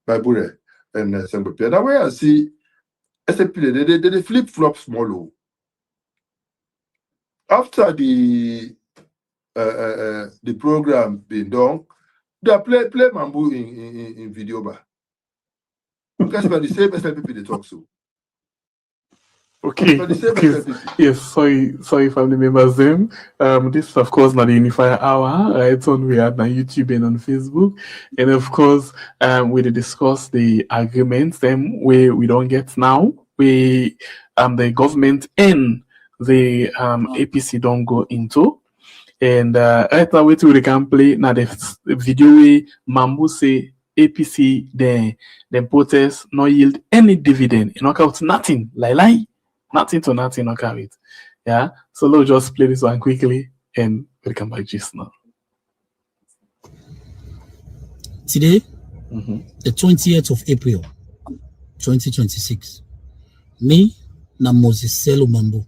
Bure and SLPP, that way I see SLPP, they flip-flop small. After the program being done, they play Mambu in video bar. Because by the same SLPP they talk so. Okay. Yes, sorry family members then. This is of course not the Unifier Hour, right? On we are on YouTube and on Facebook. And of course, we discuss the agreements them where we don't get now. we the government and the APC don't go into. And right now we can play now the video we Mambu say APC the protest not yield any dividend, knock out nothing, nothing to nothing, knock out it. Yeah. So let's just play this one quickly and we'll come back just now. Today, the 20th of April, 2026, me, Moses Selo Mambo,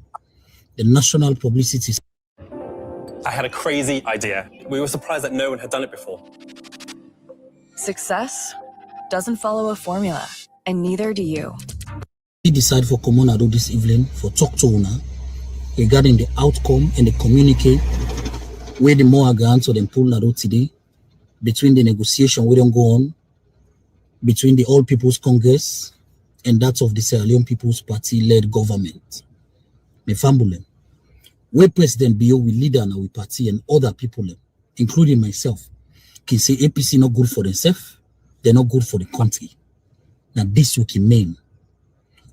the national publicity. I had a crazy idea. We were surprised that no one had done it before. Success doesn't follow a formula, and neither do you. We decided for Comonado this evening for talk to Una regarding the outcome and the communique where the more grants or the pull Nado today between the negotiation we don't go on between the All People's Congress and that of the Sierra Leone People's Party-led government. Me fambulem. Where President Bio will lead and our party and other people, including myself, can say APC not good for themselves, they're not good for the country. Now this we can mean.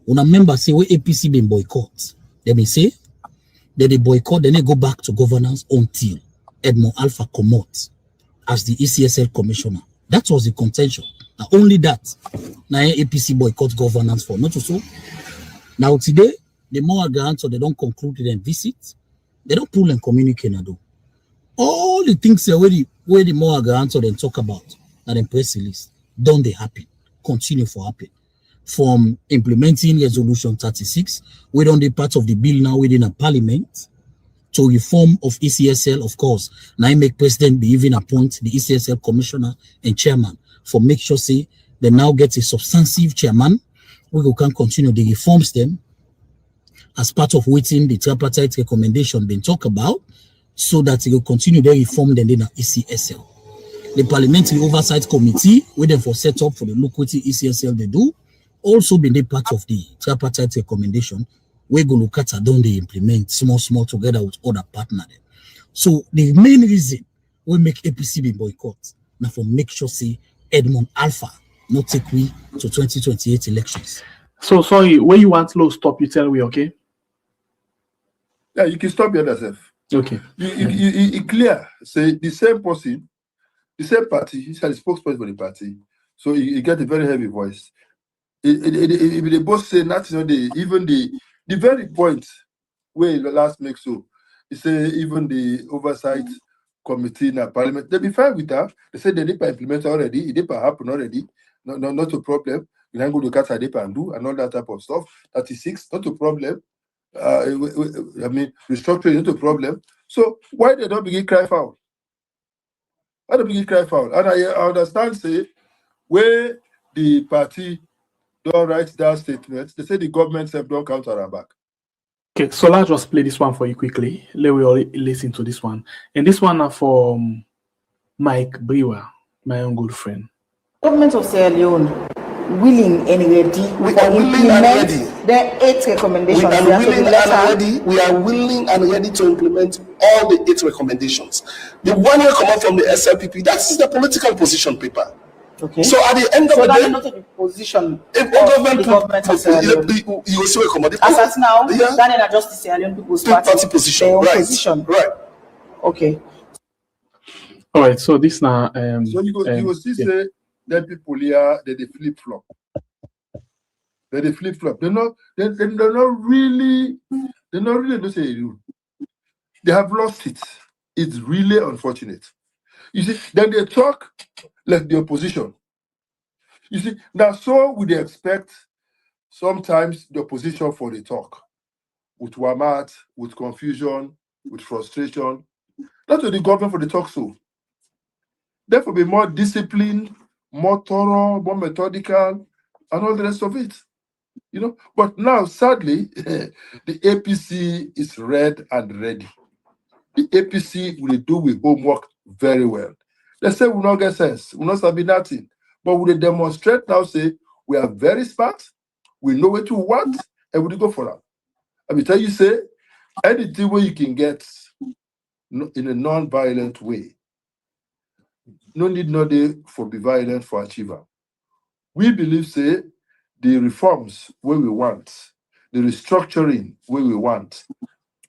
When a member say where APC been boycott, they may say that they boycott, then they go back to governance until Edmond Alpha come out as the ECSL commissioner. That was the contention. Now only that. Now APC boycott governance for not so. Now today, the more grants or they don't conclude and visit, they don't pull and communicate. All the things where the more grants or they talk about and then press release, don't they happen? Continue for happen. From implementing resolution 36, we don't be part of the bill now within a parliament to reform of ECSL, of course. Now I make president be even appoint the ECSL commissioner and chairman for make sure say they now get a substantive chairman. We can continue the reforms them as part of waiting the tripartite recommendation being talked about, so that it will continue their reform then in ECSL. The Parliamentary Oversight Committee, waiting for set up for the liquidity ECSL they do, also been a part of the tripartite recommendation. We go look at don't they implement small together with other partners. So the main reason we make APC be boycott now for make sure say Edmond Alpha not take we to 2028 elections. So sorry, when you want to stop, you tell me, okay? Yeah, you can stop yourself. Okay. You clear. Say the same person, the same party, he's a spokesperson for the party. So you get a very heavy voice. If they both say nothing, even the very point where the last make so, he say even the oversight committee in the parliament, they be fine with that. They say they did implement already, it did happen already, not a problem. You can go to Qatar and do and all that type of stuff. 36, not a problem. I mean, restructuring is not a problem. So why they don't begin cry foul? Why don't begin cry foul? And I understand, say, where the party don't write that statement, they say the government self don't counter our back. Okay, so let's just play this one for you quickly. Let we all listen to this one. And this one are for Mike Brewer, my own good friend. Government of Sierra Leone willing and ready we are willing and ready. The 8 recommendations. We are willing and ready to implement all the 8 recommendations. The one will come out from the SLPP, that is the political position paper. Okay. So at the end of the day, not a position if the government of Sierra Leone. You will still recommend it. As now, Daniel adjust the Sierra Leone People's Party position. Right. Position. Right. Okay. All right. So this now. So you will still say that people here they flip flop. They flip flop. They're not really don't say you. They have lost it. It's really unfortunate. You see, then they talk like the opposition. You see, now so would they expect sometimes the opposition for the talk with wamat, with confusion, with frustration. That's what the government for the talk so. Therefore, be more disciplined, more thorough, more methodical, and all the rest of it. You know, but now sadly, the APC is red and ready. The APC will do with homework very well. They say we not get sense, we not sabi nothing, but we demonstrate now. Say we are very smart, we know what you want, and we go for that. I will tell you, say anything where you can get in a non-violent way. No need no day for be violent for achiever. We believe, say, the reforms where we want, the restructuring where we want,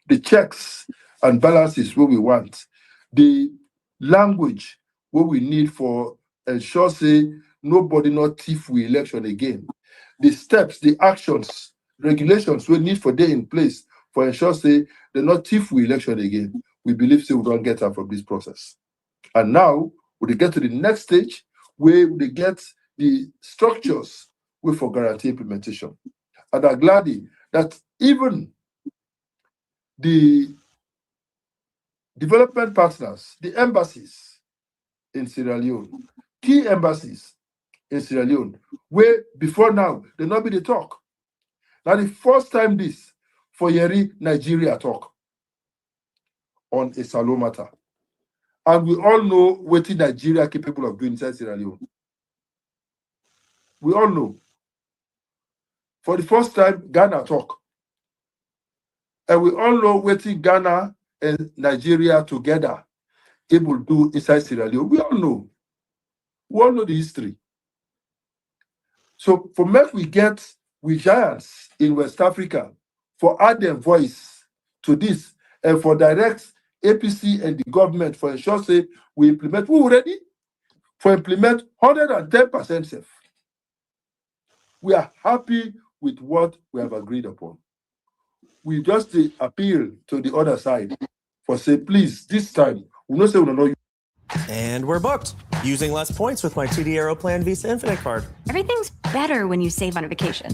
the checks and balances where we want, the language where we need for ensure say nobody not thief we election again, the steps, the actions, regulations we need for they in place for ensure say they not thief we election again. We believe say we don't get out from this process. And now we get to the next stage where we get the structures we for guarantee implementation. And I'm glad that even the development partners, the embassies in Sierra Leone, key embassies in Sierra Leone, where before now they not be the talk. Now the first time this for Yeri Nigeria talk on a Salo matter. And we all know what Nigeria capable of doing inside Sierra Leone. We all know. For the first time, Ghana talk. And we all know what Ghana and Nigeria together able to do inside Sierra Leone. We all know. We all know the history. So for me, we get with giants in West Africa for add their voice to this and for direct APC and the government for ensure say we implement, we ready for implement 110% safe. We are happy with what we have agreed upon. We just appeal to the other side for say, please, this time, we not say we don't know you. And we're booked, using less points with my TD Aeroplan Visa Infinite card. Everything's better when you save on a vacation.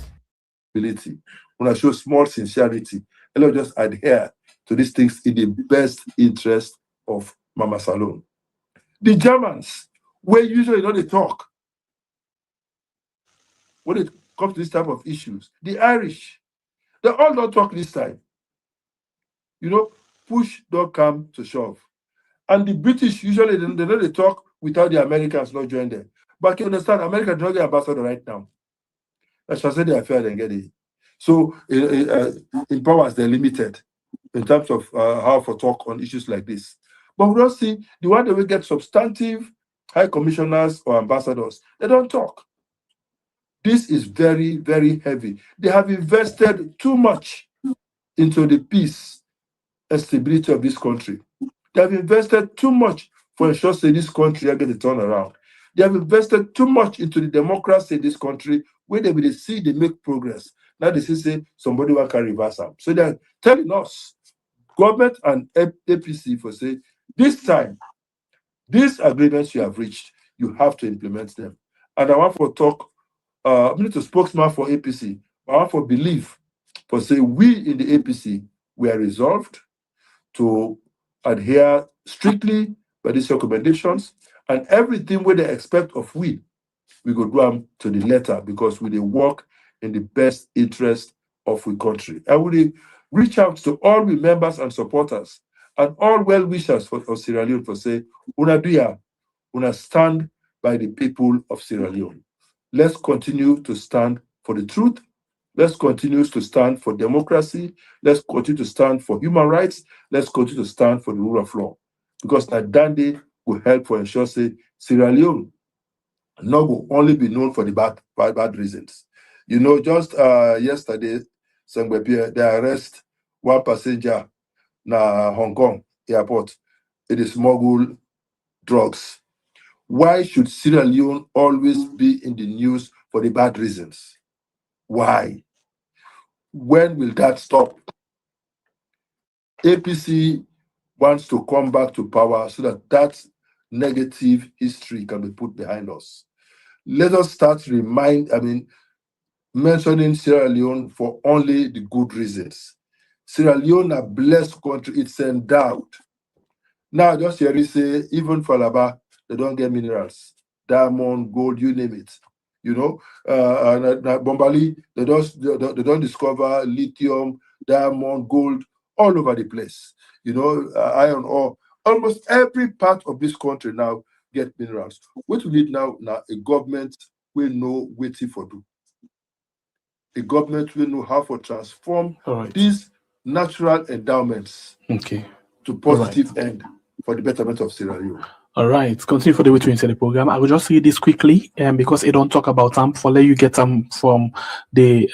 When I show small sincerity, and I'll just adhere to these things in the best interest of Mama Salon. The Germans, where usually they talk when it comes to this type of issues. The Irish, they all don't talk this time. You know, push don't come to shove. And the British usually they know they talk without the Americans not join them. But you understand, America does not get ambassador right now. That's why I said they are fair and get it. So in powers they're limited in terms of how to talk on issues like this. But we don't see the one that we get substantive high commissioners or ambassadors. They don't talk. This is very, very heavy. They have invested too much into the peace and stability of this country. They have invested too much for ensure that this country get a turnaround. They have invested too much into the democracy in this country where they will see they make progress. Now they say somebody will carry reverse them. So they're telling us, government and APC for say, this time, these agreements you have reached, you have to implement them. And I want to talk, I'm not a spokesman for APC, but I want to believe, for say, we in the APC, we are resolved to adhere strictly by these recommendations, and everything where they expect of we go do them to the letter because we work in the best interest of the country. I will reach out to all the members and supporters and all well-wishers for Sierra Leone for say, una stand by the people of Sierra Leone. Let's continue to stand for the truth. Let's continue to stand for democracy. Let's continue to stand for human rights. Let's continue to stand for the rule of law. Because that Dande will help for ensure say Sierra Leone not will only be known for the bad reasons. You know, just yesterday, they arrest one passenger na Hong Kong airport. It is smuggled drugs. Why should Sierra Leone always be in the news for the bad reasons? Why? When will that stop? APC wants to come back to power so that negative history can be put behind us. Let us start mentioning Sierra Leone for only the good reasons. Sierra Leone, a blessed country, it's endowed. Now, just hear me say, even for Alaba, they don't get minerals, diamond, gold, you name it. You know, Bombali, they don't discover lithium, diamond, gold all over the place. You know, iron ore. Almost every part of this country now get minerals. What we need now a government will know what to do. A government will know how to transform these natural endowments to positive end for the betterment of Sierra Leone. All right, continue for the way to insert the program. I will just read this quickly because it don't talk about for let you get from the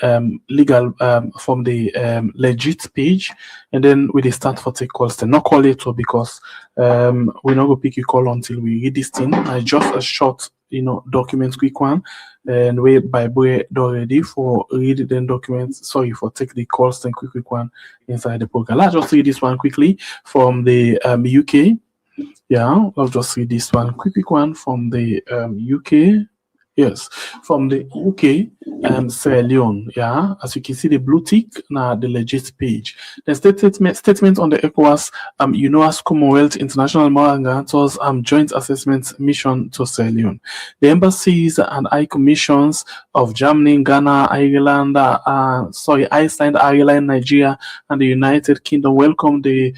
legal from the legit page, and then we start for take calls. Then not call later because we're not gonna pick you call until we read this thing. Just a short document quick one, and we by boy already for read the documents. Sorry for take the calls then quick one inside the program. Let's just read this one quickly from the UK. Yeah, I'll just read this one quick one from the UK. Yes, from the UK Sierra Leone. Yeah, as you can see, the blue tick now the legit page. The statement on the ECOWAS as Commonwealth International Moral Guarantors joint assessment mission to Sierra Leone. The embassies and high commissions of Germany, Ghana, Ireland, Iceland, Ireland, Nigeria, and the United Kingdom welcome the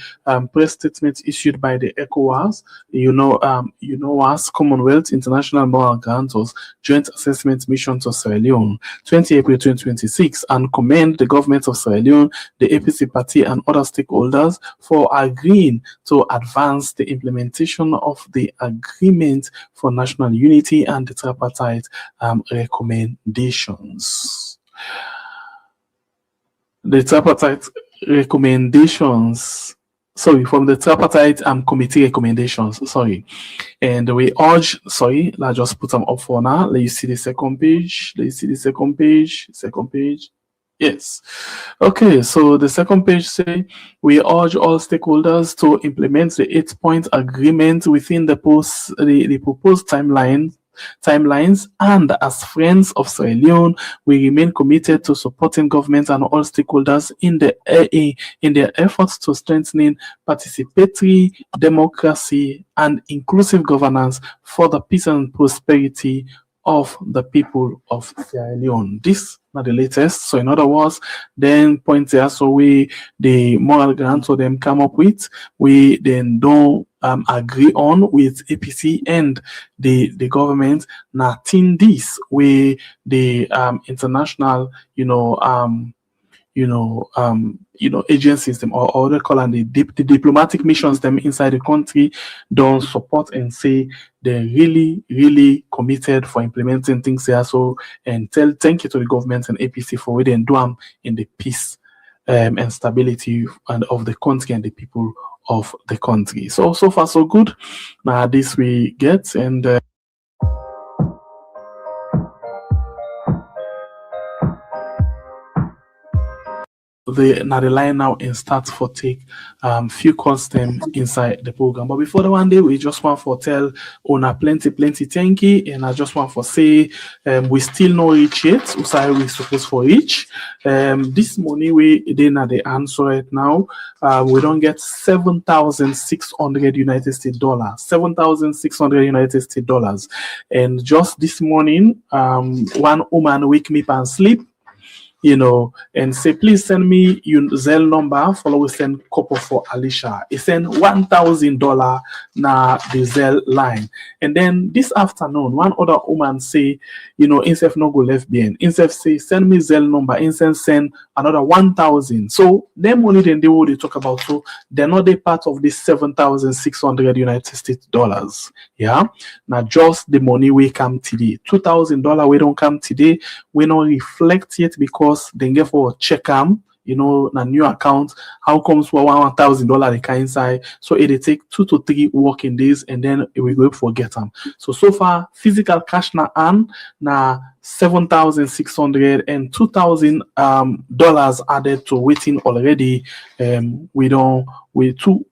press statement issued by the ECOWAS. As Commonwealth International Moral Guarantors Joint Assessment Mission to Sierra Leone, 20 April 2026, and commend the government of Sierra Leone, the APC party, and other stakeholders for agreeing to advance the implementation of the Agreement for National Unity and the tripartite recommendations. The tripartite recommendations. Sorry, from the tripartite committee recommendations. Sorry, and we urge. Sorry, let's just put them up for now. Let you see the second page. Let you see the second page. Second page. Yes. Okay. So the second page say we urge all stakeholders to implement the 8-point agreement within the proposed timelines, and as friends of Sierra Leone, we remain committed to supporting government and all stakeholders in their efforts to strengthening participatory democracy and inclusive governance for the peace and prosperity of the people of Sierra Leone. This not the latest. So in other words, then points there, so we the moral grant so them come up with, we then don't agree on with APC and the government. Nothing this way the international agencies them or they call and the diplomatic missions them inside the country don't support and say they're really committed for implementing things there. So and thank you to the government and APC for what they do in the peace and stability and of the country and the people of the country. So far so good. Now this we get and the line now and start for take few calls them inside the program. But before the one day, we just want for tell on plenty thank you, and I just want for say we still no reach yet. So we supposed for reach. This morning we didn't the answer right now. We don't get $7,600 United States dollars. $7,600 United States dollars. And just this morning, one woman wake me up and sleep. And say, please send me your Zelle number. Follow we send couple for Alicia. He send $1,000 na the Zelle line. And then this afternoon, one other woman say, instead no go left behind. Instead say, send me Zelle number. Instead send another 1,000. So them money then they will talk about. So they're not a part of this $7,600 United States dollars. Yeah. Now just the money we come today. $2,000 we don't come today. We don't reflect yet because they get for check na new account. How comes for $1,000 they can inside? So it take 2 to 3 working days and then we go forget them. So far physical cash na $7,600 and $2,000 added to waiting already. We two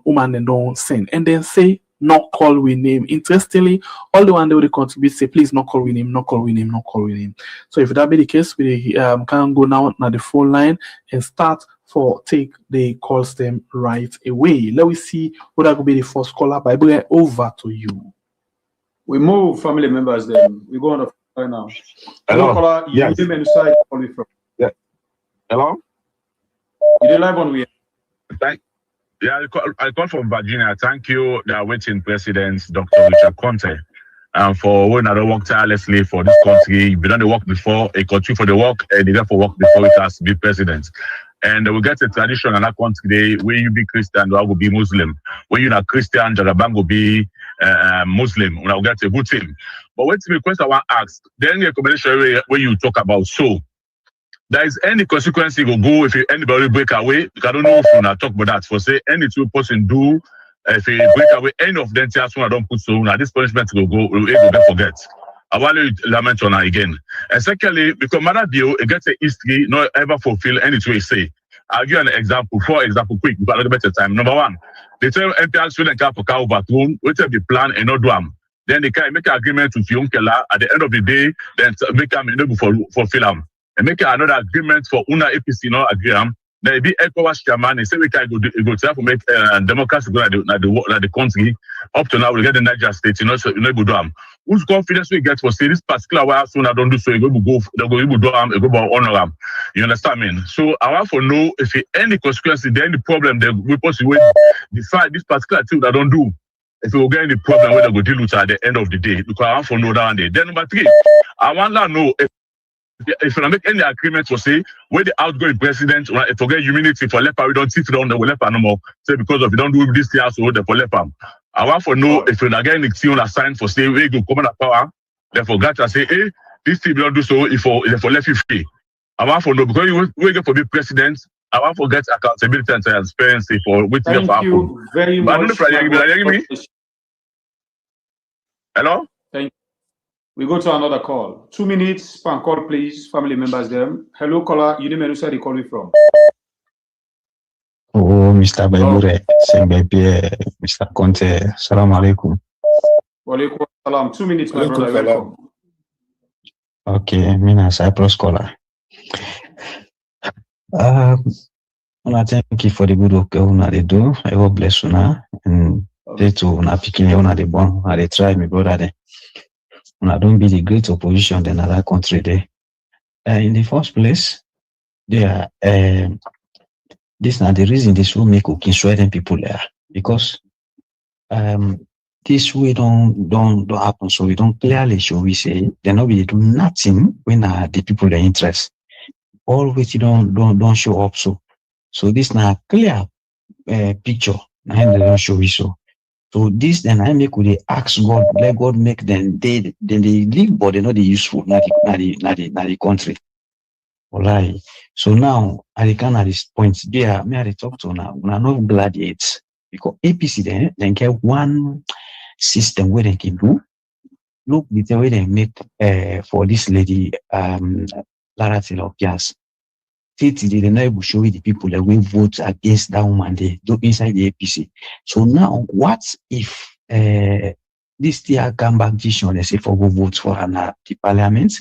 woman and don't send and then say not call we name. Interestingly, all the one they would contribute say please not call we name, not call we name, not call we name. So if that be the case, we can go now the phone line and start for take the calls them right away. Let me see what that could be the first caller. By bring over to you. We move family members then. We go on the phone right now. Hello. Caller, Yes. Name and side calling from. Yeah. Hello. You did live on we. I call from Virginia. Thank you, the awaiting President, Dr. Richard Conte, for when I work tirelessly for this country. We done the work before, a country for the work, and they for work before it has to be president. And we get a tradition in our country where you be Christian, I will be Muslim. When you're not Christian, Jagaban will be Muslim, when I get a good team. But wait till the question I want to ask, then the recommendation where you talk about there is any consequence you will go if anybody break away. I don't know if you talk about that. For say any two person do if you break away any of them just one I don't put now this punishment will go forget. I want to lament on that again. And secondly, because Mother Bill it gets a history not ever fulfill anything we say. I'll give you an example, for example, quick, because I don't better time. Number one, they tell MPL student cap for cow bathroom, wait till the plan and not do them. Then they can make an agreement with Yonkela at the end of the day, then make them enable for film. And make another agreement for Una APC no agreement. Then it be ECOWAS chairman, they say we can go try to make democracy go at the country. Up to now, we get the Niger State, you know, so you know, go do them. Whose confidence we get for say this particular way soon I don't do so, you go they go do them, you go honor them. You understand me? So I want to know if any consequence, there any problem, they we possibly decide this particular thing that don't do. If we will get any problem, where they go deal with at the end of the day, because I want to know that one day. Then number three, I want to know if you make any agreement for say where the outgoing president forget immunity for leper, we don't sit down the leper no more. Say because of you don't do this year, so they for leper. I want to know if you get anything assigned for say we go come power, they forget to say, hey, this thing don't do so if for left you free. I want to know because we get for be president. I want to get accountability and transparency for which you Thank you very much. Hello? Thank you. We go to another call. 2 minutes per call, please. Family members, them. Hello, caller. You name where you calling from? Oh, Mr. Baibure, Mr. Conte, salam alaikum. Walaikum salam. 2 minutes, my brother. Welcome. Okay, Mina Cyprus caller. I thank you for the good work una they do. I hope bless una and they too una picking una they born. They try me brother there. Una don't be the great opposition than other country there. In the first place, there this now the reason this will make cooking Sweden people there because this way don't happen. So we don't clearly show we say they not be do nothing when the people their interest. Always you don't show up so this now clear picture and they don't show we so this then I make with the ask God, let God make them they live but they not the useful not the country. Alright. So now I can at this point there may I talk to now not gladiates because APC then get one system where they can do look with the way they make for this lady Lara Taylor Pias. They never show the people that will vote against that woman they do inside the APC. So now what if this year come back decision they say for go vote for the parliament?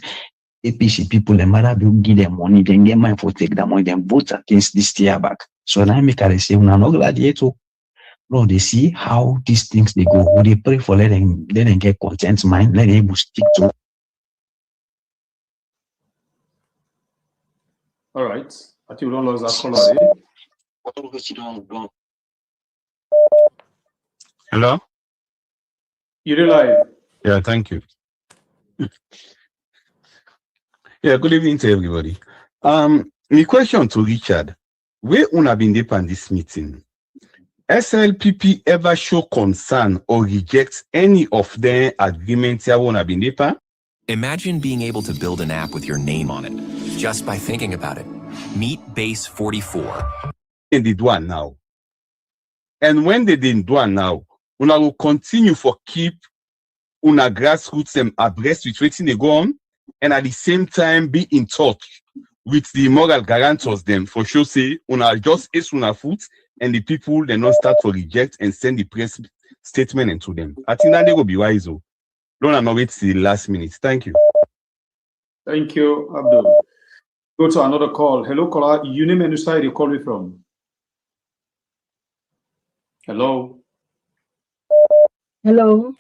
APC people they matter will give them money, then get money for take the money, then vote against this year back. So now make I say we're not gladiator. No, they see how these things they go. When they pray for let them get content mind, let them stick to. All right. I think we don't lose that call already. Hello? You're live. Yeah, thank you. Yeah, good evening to everybody. My question to Richard. Where una been there on this meeting? SLPP ever show concern or reject any of their agreements you wanna been there? Imagine being able to build an app with your name on it, just by thinking about it. Meet Base 44. They did one now. And when they didn't do one now, una will continue for keep una grassroots them abreast with waiting they go on, and at the same time be in touch with the moral guarantors them for sure say una just ace una foot and the people they not start to reject and send the press statement into them. I think that they will be wise though. Don't know wait till the last minute. Thank you. Thank you, Abdul. Go to another call. Hello, caller. You name and side you call me from. Hello. Hello.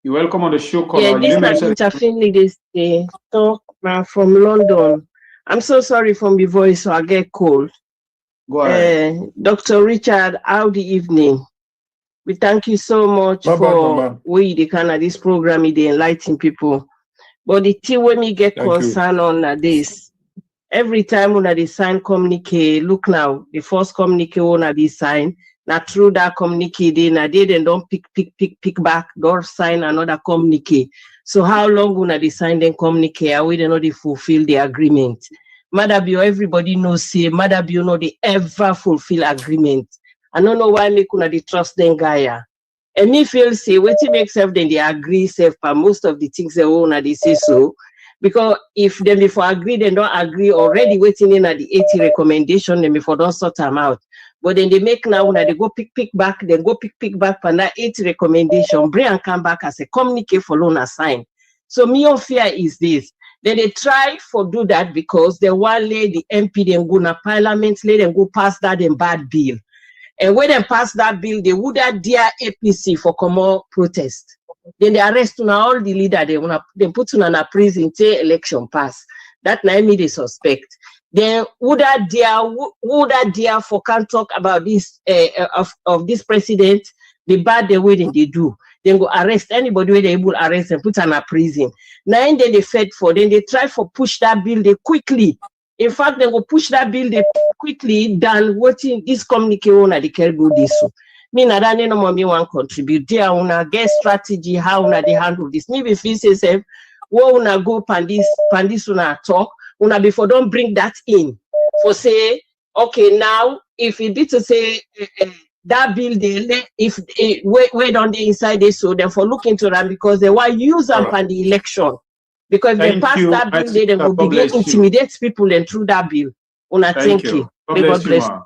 You're welcome on the show, caller. Yeah, this is Interfin this day. Talk from London. I'm so sorry for my voice, so I get cold. Go ahead. Dr. Richard, how the evening? We thank you so much for we the kind of this program, they enlighten people. But the thing when me get concerned on this, every time when they sign communique, look now, the first communique when they sign, Now through that communique, they don't pick back, don't sign another communique. So how long will they sign them communique? Are we not fulfill the agreement? Madabio, everybody knows, say, Madabio, no, they ever fulfill agreement. I don't know why me kuna they trust them Gaia. And me feel say, what it makes self, then they agree self, but most of the things they own, they say so. Because if them before agree, they don't agree already waiting in at the 80 recommendation, then before don't sort them out. But then they make now when they go pick back, then go pick back for that 80 recommendation, bring and come back as a communique for loan assign. So me own fear is this. Then they try for do that because they want lay the MP then go na parliament, let them go pass that in bad bill. And when they pass that bill, they would have dear APC for common protest. Then they arrest all the leader, they put on a prison till election pass. That now me they suspect. Then would that dear for can't talk about this of this president, the bad the way they do. Then go arrest anybody where they able arrest and put on a prison. Now then they fed for, then they try for push that bill they quickly. In fact, they will push that bill they quickly than waiting this communique on the care go this. Me na that no more me want contribute. They una get strategy how una they handle this. Maybe if you say what una go pandis una talk. Una before don't bring that in for say okay now if it did to say that bill they if wait on the inside they so therefore look into them because they want use them for the election because if they pass that bill they will begin intimidate people and through that bill. Una thank you. God bless you.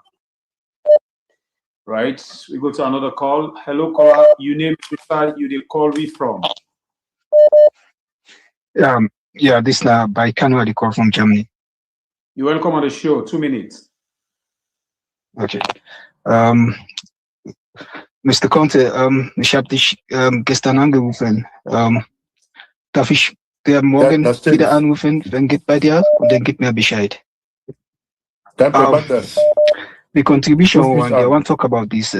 Right, we go to another call. Hello caller, you name you the call me from. Yeah, this now by Kano the call from Germany. You're welcome on the show. 2 minutes. Okay. Mr. Conte, ich habe dich gestern angerufen. Darf ich dir morgen wieder anrufen, wenn geht bei dir und dann gib mir Bescheid. The contribution one, I want to talk about this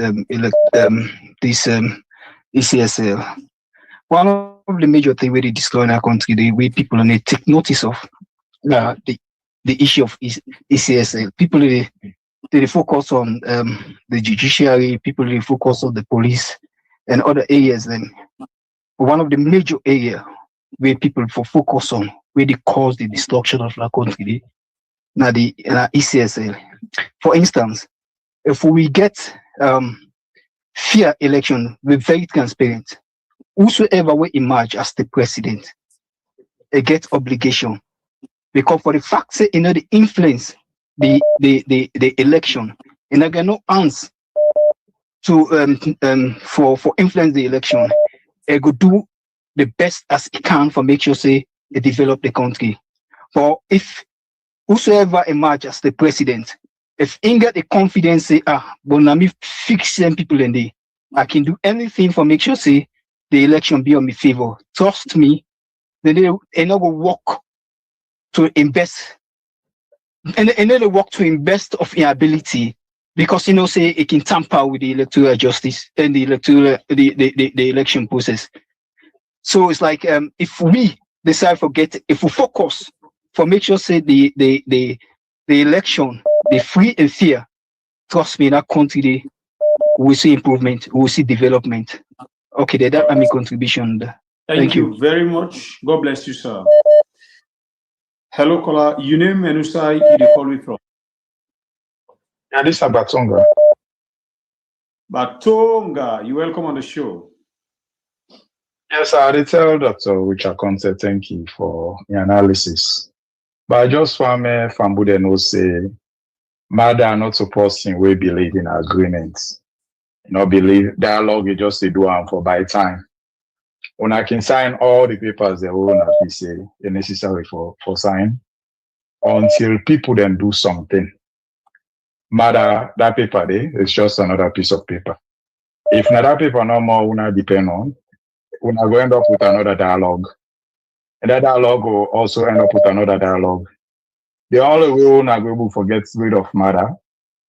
ECSL. One of the major things we discuss in our country, the way people need to take notice of the issue of ECSL. People they focus on the judiciary, people they focus on the police and other areas. Then one of the major areas where people focus on where they cause the destruction of our country, now the ECSL. For instance, if we get fair election, we're very transparent. Whosoever will emerge as the president, it gets obligation. Because for the fact that the influence the election, and I got no hands to for influence the election, it could do the best as it can for make sure say it develop the country. But if whosoever emerge as the president, if he get the confidence say but let me fix them people in there, I can do anything for make sure say the election be on my favor. Trust me, then they not go work to invest, and they work to invest of their ability because say it can tamper with the electoral justice and the electoral the election process. So it's like if we decide if we focus for make sure say the election the free and fair, trust me, in that country we see improvement, we see development. Okay, that's my contribution. Thank you very much. God bless you, sir. Hello, caller. You name and Usai, you call me from. Yeah, this is Batonga. Batonga, you welcome on the show. Yes, I tell Dr. Richard Conte, thank you for the analysis. But I just want me from Budeno say, Mother not supposed to we believe in agreements. Not believe dialogue is just a do for by time. When I can sign all the papers they own as say necessary for sign until people then do something. Matter that paper there is just another piece of paper. If not that paper no more una depend on, una go end up with another dialogue. And that dialogue will also end up with another dialogue. The only way una go able to get rid of matter,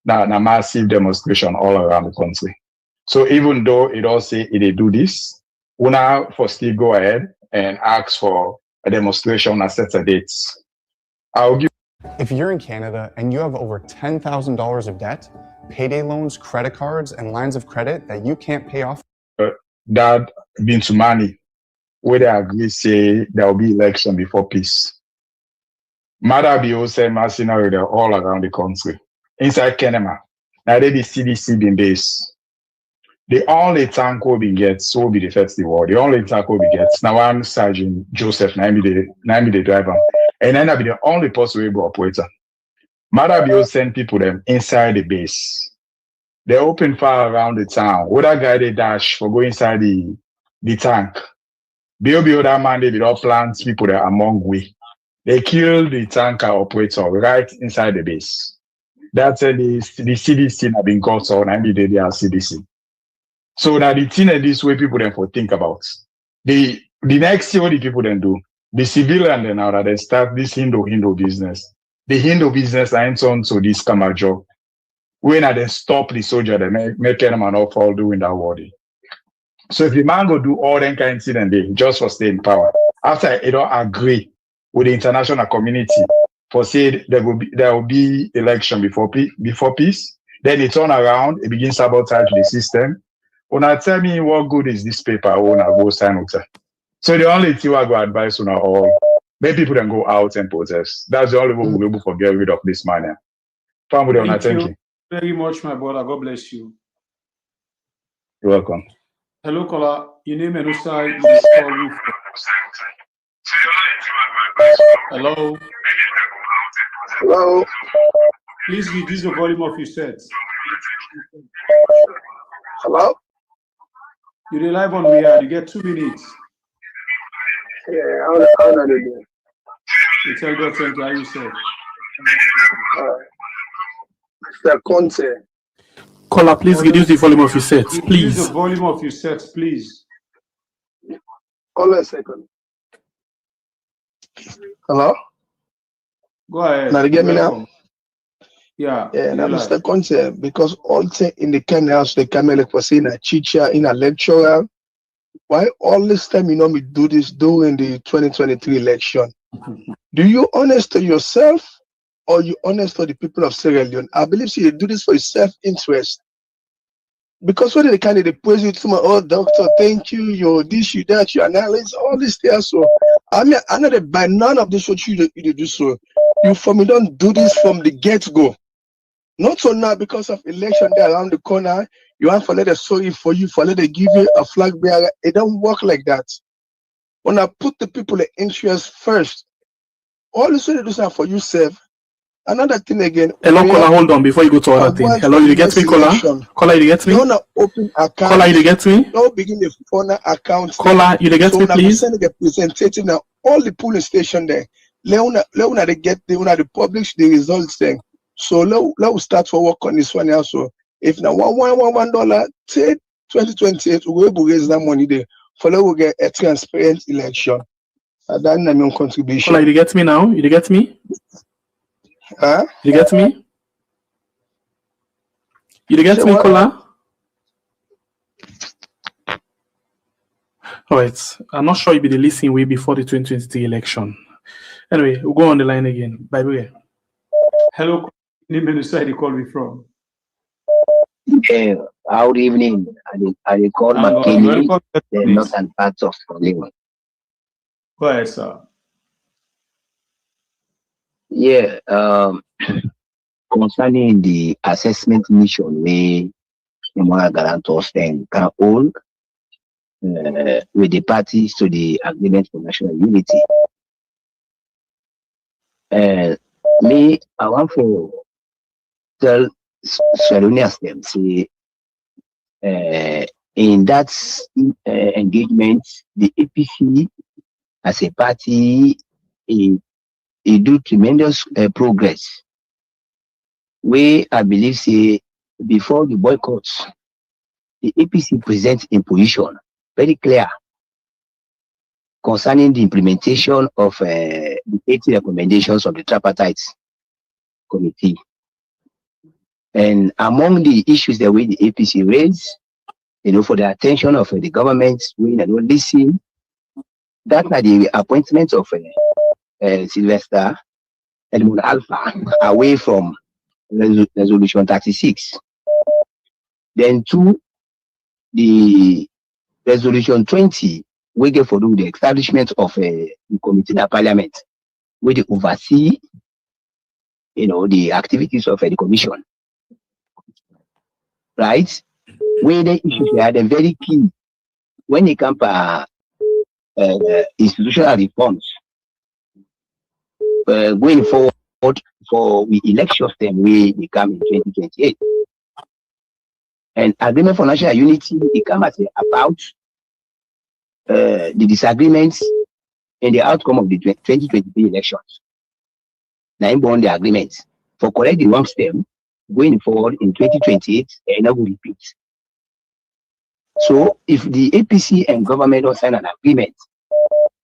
now a massive demonstration all around the country. So even though it all say it do this, una for still go ahead and ask for a demonstration and set a dates. I'll give. If you're in Canada and you have over $10,000 of debt, payday loans, credit cards, and lines of credit that you can't pay off. That been to money, where they agree say there will be election before peace. Mother be also mercenary all around the country. Inside Kenema, now they be CDC been based. The only tank will be gets so will be the first the war. The only tank will be gets now one Sergeant Joseph, 90 the driver, and then I be the only possible operator. Mother be also send people them inside the base. They open fire around the town. Other guy they dash for go inside the tank. Be other man they all plants people that among we. They kill the tanker operator right inside the base. That's the CDC have been called so and they are CDC. So now the thing is this way people then for think about. The next thing what the people then do, the civilian then now that they start this Hindu business. The Hindu business ends on to this Kamajo. When they stop the soldier, they make them an awful doing that war. So if the man go do all that kind of thing they just for staying in power, after it don't agree with the international community for say there will be election before peace, then it turn around, it begins sabotage the system. Una tell me what good is this paper owner go sign with her. So the only thing I go advise on all make people then go out and protest. That's the only way we'll be able to get rid of this man. Thank you very much, my brother. God bless you. You're welcome. Hello, caller. Your name and side is calling. Hello. Hello. Please reduce the volume of your set. Hello. You're live on We Are. You get 2 minutes. Yeah, how are you doing? You tell God thank you. How you say? Mr. Conte. Caller, please reduce the volume of your set, please. Reduce the volume of your set, please. Hold on a second. Hello? Go ahead. Now you get me now? Yeah. Yeah, now Mr. Conte, because all thing in the Kenya house, the Kamele was in a teacher, in a lecturer. Why all this time you know me do this during the 2023 election? Do you honest to yourself or you honest to the people of Sierra Leone? I believe you do this for your self-interest. Because when the candidate praise you to my doctor, thank you, you this, you that, you analyze all this there. So I mean I know that by none of this what you do so. You for me don't do this from the get-go. Not so now because of election there around the corner. You want to let a sorry for you, for let them give you a flag bearer. It don't work like that. When I put the people in interest first, all this way to do something for yourself. Another thing again. Hello, caller, hold on before you go to other thing. Hello, you get me, caller? Caller, you get me? Don't open account. Caller, you get me? Don't begin the phone account. Caller, you get me, please? So now presenting now all the polling station there. Let they get the publish the results there. So let start for work on this one also. If now $1 say 2028 we will raise that money there. For we will get a transparent election. And that's my contribution. Caller, you get me now? You get me? Huh? You get me? You get me, caller? All right. I'm not sure you'll be the listening way before the 2023 election. Anyway, we'll go on the line again. Bye bye. Hello, name and side you call me from. Good evening. I call McKinney, the northern part of Hollywood. Go ahead, sir. Yeah, concerning the assessment mission we the guarantors then can hold with the parties to the agreement for national unity. Me, I want to tell Sharonias them say in that engagement, the APC as a party it do tremendous progress. We I believe say before the boycotts, the APC presents a position very clear concerning the implementation of the 80 recommendations of the tripartite committee. And among the issues that we the APC raised, for the attention of the government, we don't listen. That are the appointment of Sylvester Edmund Alpha away from Resolution 36. Then two, the resolution 20, we get for the establishment of a committee in parliament, where they oversee, the activities of the commission. Right? Where the issues are very key when it comes to institutional reforms. Going forward for the elections, then we come in 2028. And agreement for national unity, it comes about the disagreements and the outcome of the 2023 elections. Now, on the agreements for correct the wrong step going forward in 2028, and I will repeat. So, if the APC and government don't sign an agreement,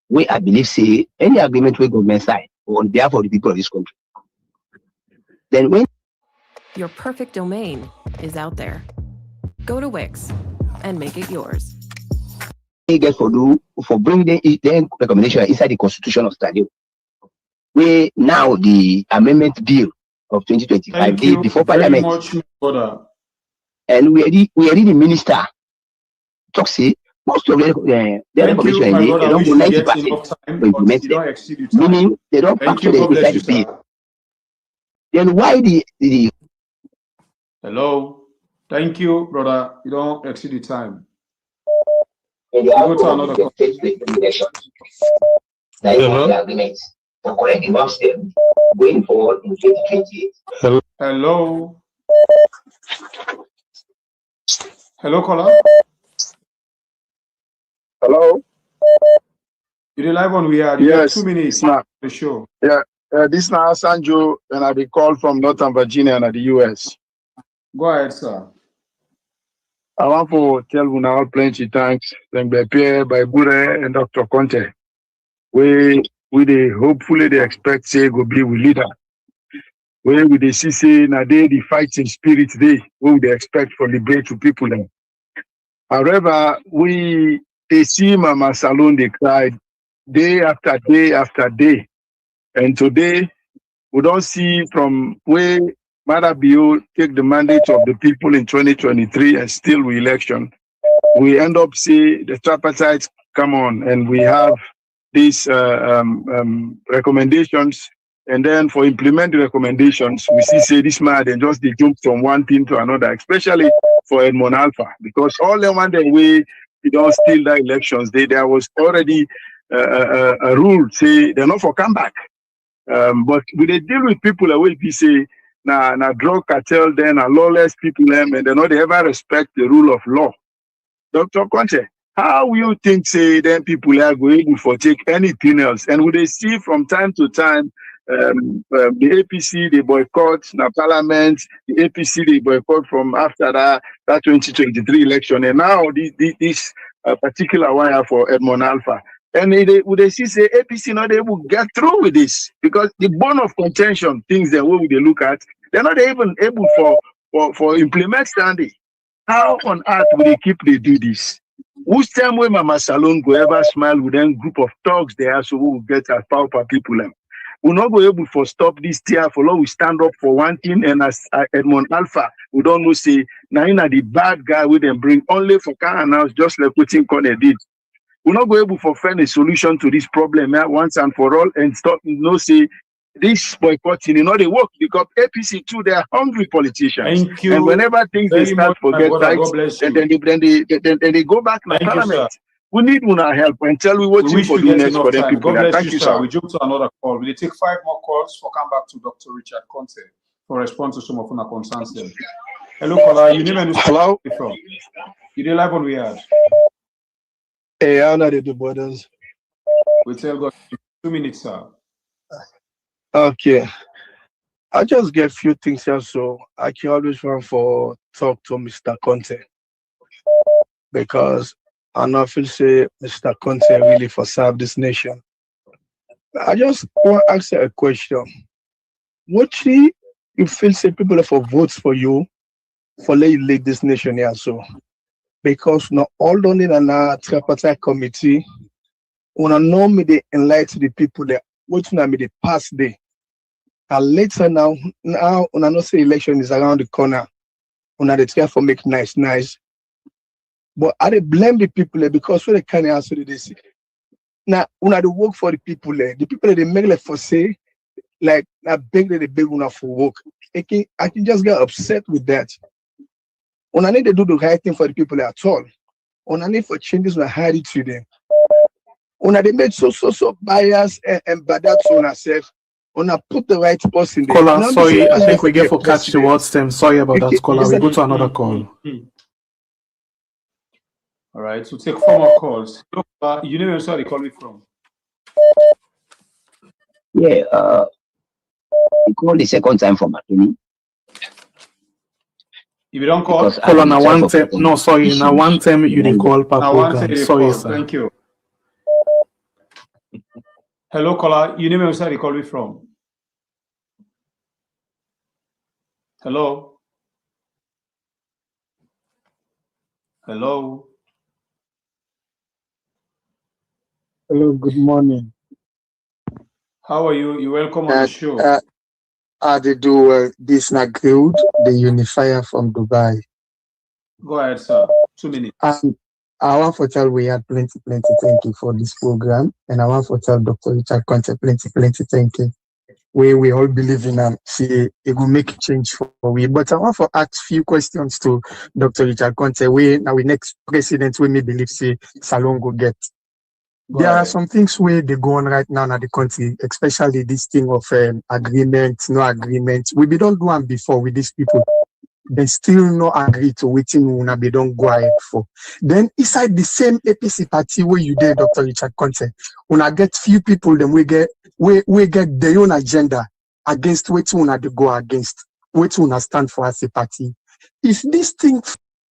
we I believe say any agreement with government sign on behalf of the people of this country, then when your perfect domain is out there, go to Wix and make it yours. They get for bringing the recommendation inside the Constitution of Stadio. We now the amendment bill of 2025 day before Parliament, much, brother. And we already the minister talk say most of the recommendation they don't go 90% to implement them, meaning they don't factor the inside the bill. Then why the Hello, thank you, brother. You don't exceed the time. And you go to another agreements for correct the wrong step going forward in 2028. Hello. Hello, caller. Hello. You're live on We Are. Yes. 2 minutes. Now the show. Yeah. This is now Sanjo, and I be called from Northern Virginia and the US. Go ahead, sir. I want to tell you now plenty thanks. Thank by Pierre, by Bure, and Dr. Conte. We they hopefully they expect say go be with leader. We they see say na day the fighting spirit day. We they expect for liberate to people then. However, they see Mama Salon they cried day after day after day. And today we don't see from where Mother Bio take the mandate of the people in 2023 and still we election. We end up see the tripartite come on and we have these recommendations, and then for implement the recommendations, we see say this man then just they jump from one thing to another, especially for Edmond Alpha, because all the one the way you don't steal the elections, there was already a rule say they're not for comeback. But we they deal with people that will be say na drug cartel then a lawless people them and they know they ever respect the rule of law. Dr. Conte, how will you think say then people are going to take anything else? And would they see from time to time the APC they boycott na parliament, the APC they boycott from after that 2023 election, and now this particular wire for Edmond Alpha. And would they see say APC not able to get through with this because the bone of contention things that we they look at, they're not even able for implement standing. How on earth will they keep they do this? Whose time when Mama Salon go ever smile with them group of thugs there so we will get as power people them. We're not going able to stop this tear for long. We stand up for one thing, and as Edmond Alpha, we don't know say now the bad guy we then bring only for can announce just like Putin Kone did. We're not going able to find a solution to this problem once and for all and stop say this boycotting, they work because APC too, they are hungry politicians. Thank you. And whenever things they start to get tight, and then they go back to parliament. We need una help and tell me what you for doing next for them people. Thank you, sir. We jump to another call. We'll take 5 more calls for come back to Dr. Richard Conte for response to some of our concerns. Hello, caller. You name and hello. From. You did live on We Are. Hey, I'm not the brothers. We tell God 2 minutes, sir. Okay. I just get a few things here, so I can always run for talk to Mr. Conte. Because I know feel say Mr. Conte really for serve this nation. I just want to ask you a question. What you feel say people are for votes for you for let you lead this nation here so? Because not all done in a tripartite committee, when I know me they enlighten the people that what me the past day. And later now when I know say election is around the corner, Una they try for make nice. But I dey blame the people because when they can't answer this. Now, una they work for the people the people they make like for say, like I beg that they beg una for work. I can just get upset with that. Una need to do the right thing for the people at all. Una need for changes una hide it to them. Una they made so bias and bad to una self. Una put the right person there. Caller, sorry, I think we get for catch the words them. Sorry about that, caller. We go to another call. All right, so take 4 more calls. You know where sorry call me from? Yeah, you call the second time from Matuni. If you don't call, call on a one time. No, sorry, now one time you didn't call per program. Sorry, sir. Thank you. Hello, caller. You name where call me from? Hello. Hello. Hello, good morning. How are you? You're welcome on the show. I did do this Nagrud, the unifier from Dubai. Go ahead, sir. 2 minutes. I want to tell we had plenty thank you for this program. And I want to tell Dr. Richard Conte plenty thank you. We all believe in see it will make a change for we. But I want to ask few questions to Dr. Richard Conte. We next president we may believe say Salon go get. There are some things where they go on right now in the country, especially this thing of agreement, no agreement. We don't do them before with these people. They still no agree to waiting when they don't go ahead for. Then inside the same APC party where you did, Dr. Richard Conte, when I get few people, then we get their own agenda against which one they go against, which one stand for as a party. If this thing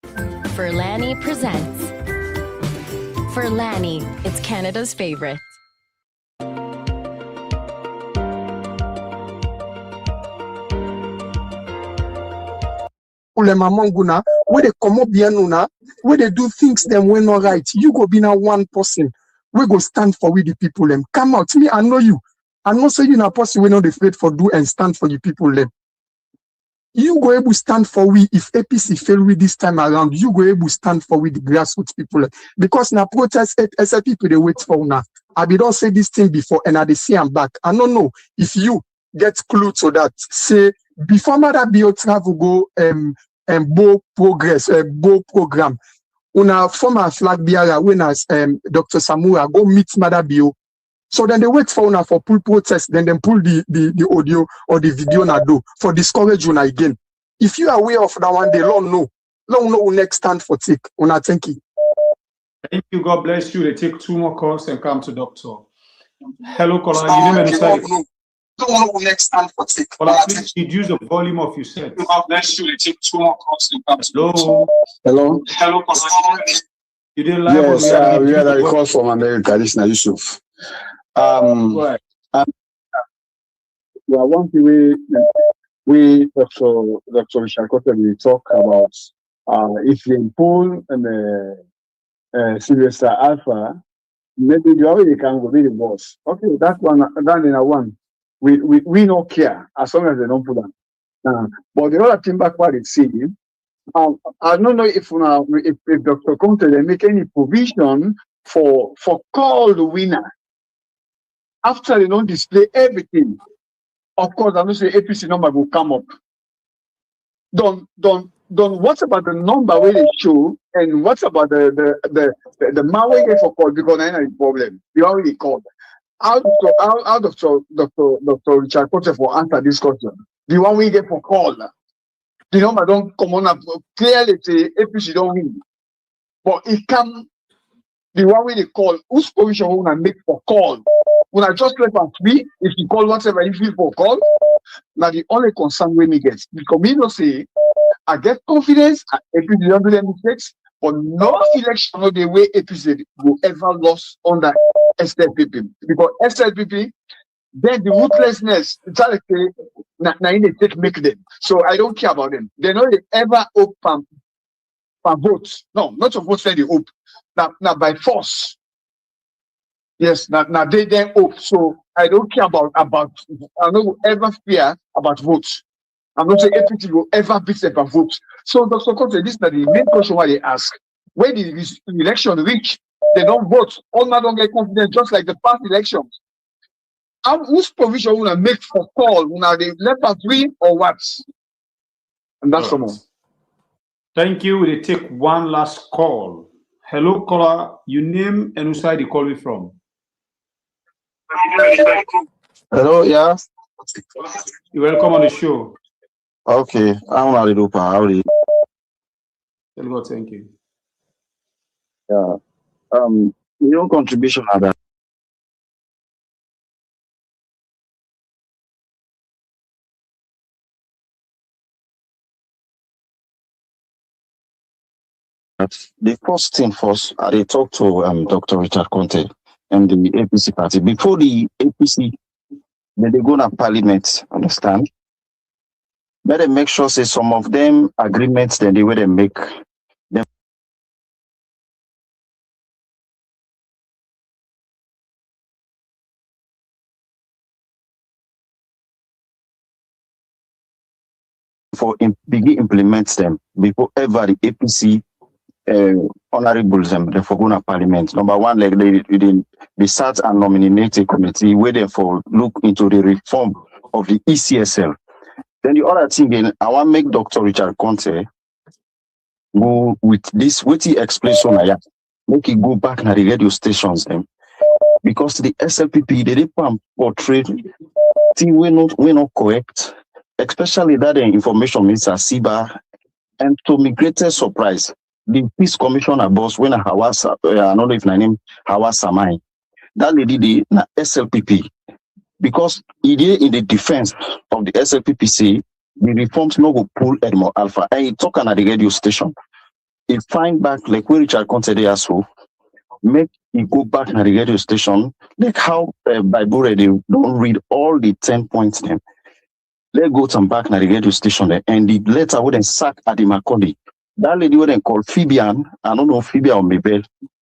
Ferlani presents. Ferlani, it's Canada's favorite. Where they come up bianuna, where they do things them when not right. You go be now one person. We go stand for with the people them. Come out. Me, I know you. I know say you na person we not afraid for do and stand for the people them. You go able stand for we if APC fail with this time around. You go able stand for with the grassroots people because now protest SLPP they wait for now. I be don't say this thing before and I they see I'm back. I don't know if you get clue to that. Say before Mother Bio travel go Bo program. Una former flag bearer when as Dr. Samura go meet Mother Bio. So then they wait for una for pull protest, then pull the audio or the video na do for discourage una again. If you are aware of that one, they don't know who next stand for take. Una thank you. Thank you. God bless you. They take 2 more calls and come to doctor. Hello, caller. You name and don't know who next stand for take. Well, please reduce the volume of your set. God bless you. They take 2 more calls and come to Hello. Hello. You didn't like yes, we had a call from America. This is Yusuf. One thing we Dr. Richard Cotter will talk about if you pull Sylvester Alpha, maybe you already can go be the boss. Okay, that in a one. We don't care as long as they don't put them. But the other thing back what it's saying, I don't know if Dr. Conte they make any provision for call the winner after they don't display everything. Of course, I'm not saying APC number will come up. Don't what about the number where they show and what's about the man where get for call because I know the problem. You already called. How Dr. Richard Cotter for answer this question? The one we get for call. The number don't come on up clearly say APC don't win. But it can the one way they call whose position wanna make for call. When I just let and free, if you call whatever you feel for call, now the only concern we me get because me don't say I get confidence APC don't do their mistakes, but no election no the way APC will ever lost under SLPP because SLPP then the ruthlessness it's like now they take make them. So I don't care about them. They know they ever open for votes. No, not to vote for the hope. Now by force. Yes, now they then hope. So I don't care about I don't ever fear about votes. I'm not saying APC will ever beat them by vote. So, Dr. Conte, this is the main question why they ask. When the election reach, they don't vote. All not don't get confident, just like the past elections. Whose provision will I make for call? Will they let us win or what? And that's all. Thank you. We'll take one last call. Hello, caller. Your name and whose side you calling from? Hello, yeah. You're welcome on the show. Okay, I'm not the Howdy. Thank you. Yeah. Your contribution at that. The first thing first, I talked to Dr. Richard Conte and the APC party. Before the APC, then they go to parliament, understand? Better make sure say some of them agreements then the way they make them for begin implement them before ever the APC honorables them they for go to parliament. Number one, like they start and nominate a committee where they for look into the reform of the ECSL. Then the other thing, then I want to make Dr. Richard Conte go with this, what he explained so now, make it go back na the radio stations them. Because the SLPP, they didn't portray thing we not correct, especially that the information Mr. Siba, and to my greatest surprise, the peace commissioner boss when I don't know if my name Hawa Samai, that lady the na SLPP. Because he did in the defense of the SLPP say the reforms no go pull Edmore Alpha. And he talk at the radio station. He find back like where Richard Conte they as well, make he go back to the radio station, like how Bible radio don't read all the 10 points then. Let go to back to the radio station there, and the letter would then sack at the Macaulay. That lady would then call Phoebian, I don't know Phoebe or Mabel.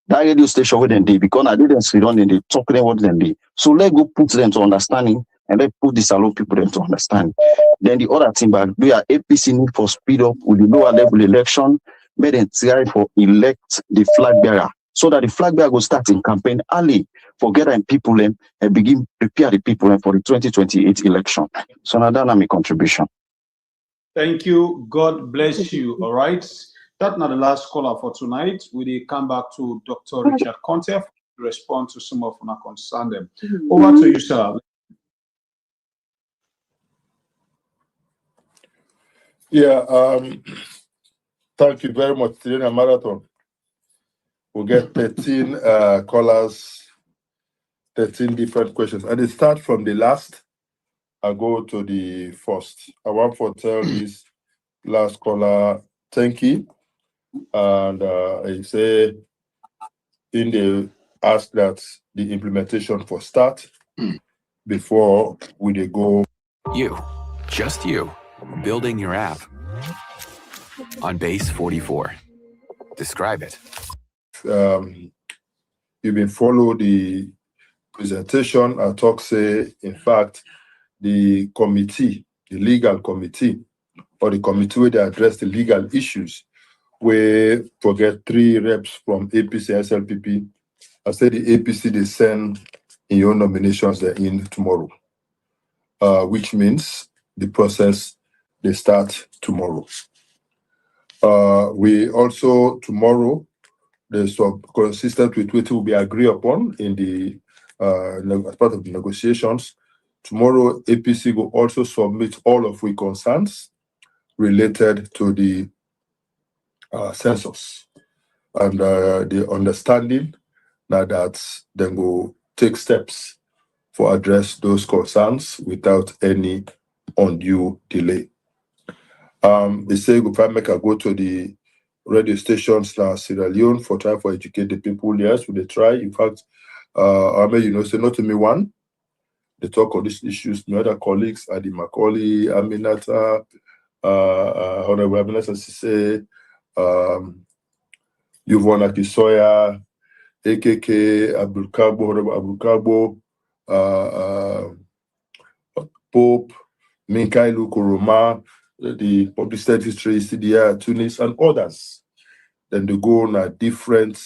That radio station would then be because I didn't sit on and they talk them what then be. So let go put them to understanding and let put this allow people them to understand. Then the other thing back, we are APC need for speed up with the lower level election, made them try for elect the flag bearer. So that the flag bearer will start in campaign early for getting people and begin prepare the people for the 2028 election. So now that's my contribution. Thank you. God bless you. All right. That's not the last caller for tonight. We will come back to Dr. Richard Conte to respond to some of our concern them. Over to you, sir. Yeah, thank you very much. Today in a marathon, we'll get 13 callers, 13 different questions. And they start from the last and go to the first. I want to tell this last caller, thank you. And I say in the ask that the implementation for start before we they go. You, just you, building your app on base 44. Describe it. You've been follow the presentation. I talk say, in fact, the committee, the legal committee, or the committee where they address the legal issues, where forget 3 reps from APC SLPP. I said the APC they send in your nominations they're in tomorrow, which means the process they start tomorrow. We also tomorrow there's some consistent with what will be agreed upon in the as part of the negotiations. Tomorrow APC will also submit all of we concerns related to the census and the understanding that they will take steps for address those concerns without any undue delay. They say if I make a go to the radio stations now Sierra Leone for try for educate the people. Yes, we try. In fact, I mean, say not to me one. They talk on these issues. My other colleagues, Adi Macaulay, Aminata, Honorable Aminata Sise, Yvonne Akisoya, AKK, Abdul Kabo, Pope, Minkailu Kuruma, the Publicity History, CDI, Tunis, and others. Then they go on different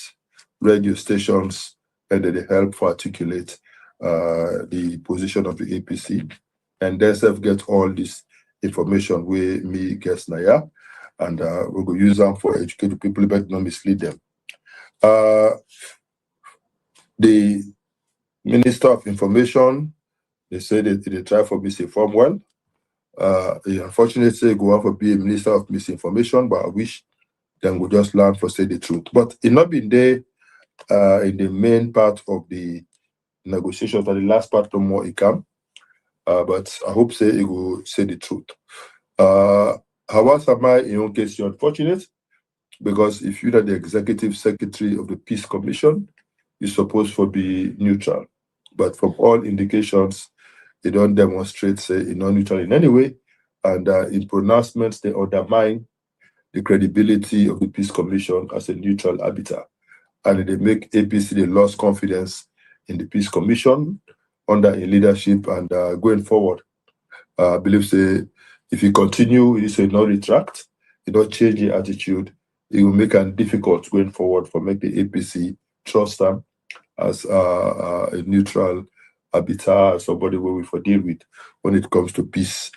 radio stations and they help to articulate the position of the APC. And they get all this information where me guess Naya, and we will use them for educating people, but not mislead them. The Minister of Information, they say that they try for misinform well. Unfortunately, go on for being Minister of Misinformation, but I wish them would just learn for say the truth. But it not been there in the main part of the negotiations, but the last part no more it come. But I hope say it will say the truth. However, in your case, you're unfortunate because if you're the executive secretary of the Peace Commission, you're supposed to be neutral. But from all indications, they don't demonstrate, say, you're not neutral in any way. And in pronouncements, they undermine the credibility of the Peace Commission as a neutral arbiter. And they make APC, they lost confidence in the Peace Commission under a leadership and going forward. I believe, say, if you continue, you say not retract, you don't change the attitude, it will make it difficult going forward for make the APC trust them as a neutral arbiter, somebody where we for deal with when it comes to peace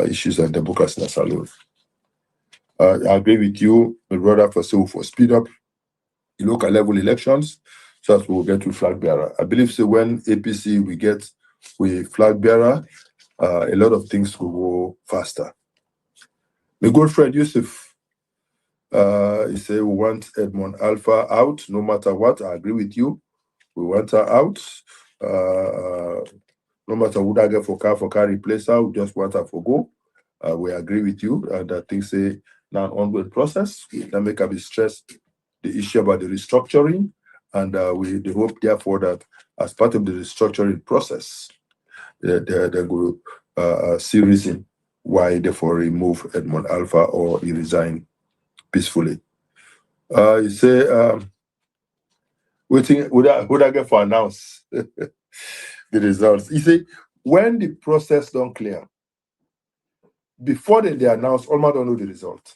issues and democracy and salute. I agree with you, my brother, for speed up the local level elections, so that we will get to flag bearer. I believe so when APC we get with flag bearer, a lot of things will go faster. My good friend Yusuf, he said we want Edmond Alpha out no matter what. I agree with you. We want her out. No matter who I get for car replace her, we just want her for go. We agree with you, and I think say now an ongoing process. That make up stress the issue about the restructuring, and we hope therefore that as part of the restructuring process, they will see reason why therefore remove Edmond Alpha or he resign peacefully. You say waiting would I get for announce the results? You see, when the process don't clear, before they announce, almost don't know the result.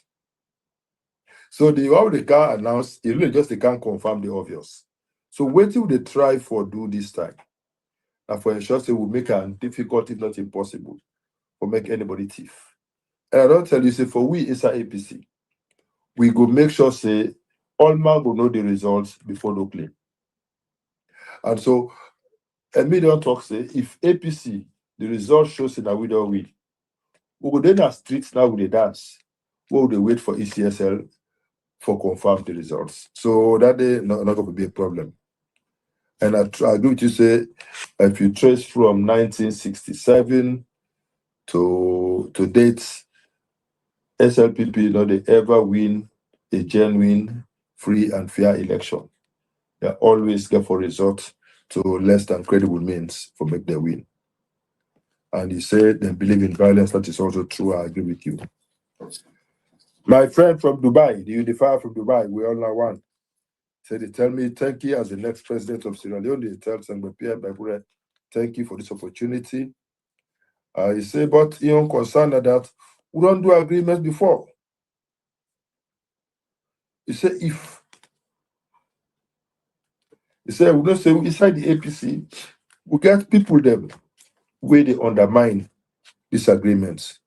So they can't announce, it really just they can't confirm the obvious. So wait till they try for do this time. And for ensure they will make it difficult, if not impossible, for make anybody thief. And I don't tell you, say for we inside APC, we go make sure say all man will know the results before no claim. And so and me don't talk say if APC the result shows that we don't win, we go then at streets now with the dance. We will wait for ECSL for confirm the results. So that day not going to be a problem. And I agree with you say if you trace from 1967 to date, SLPP they ever win a genuine, free and fair election. They always get for result to less than credible means for make their win. And he said they believe in violence. That is also true. I agree with you. My friend from Dubai, the unifier from Dubai, we all know one. Said they tell me thank you as the next president of Sierra Leone. They tell Sangbe Pierre Babure, thank you for this opportunity. He said, but he on concerned that we don't do agreements before. He said we don't say inside the APC, we get people them where they undermine disagreements.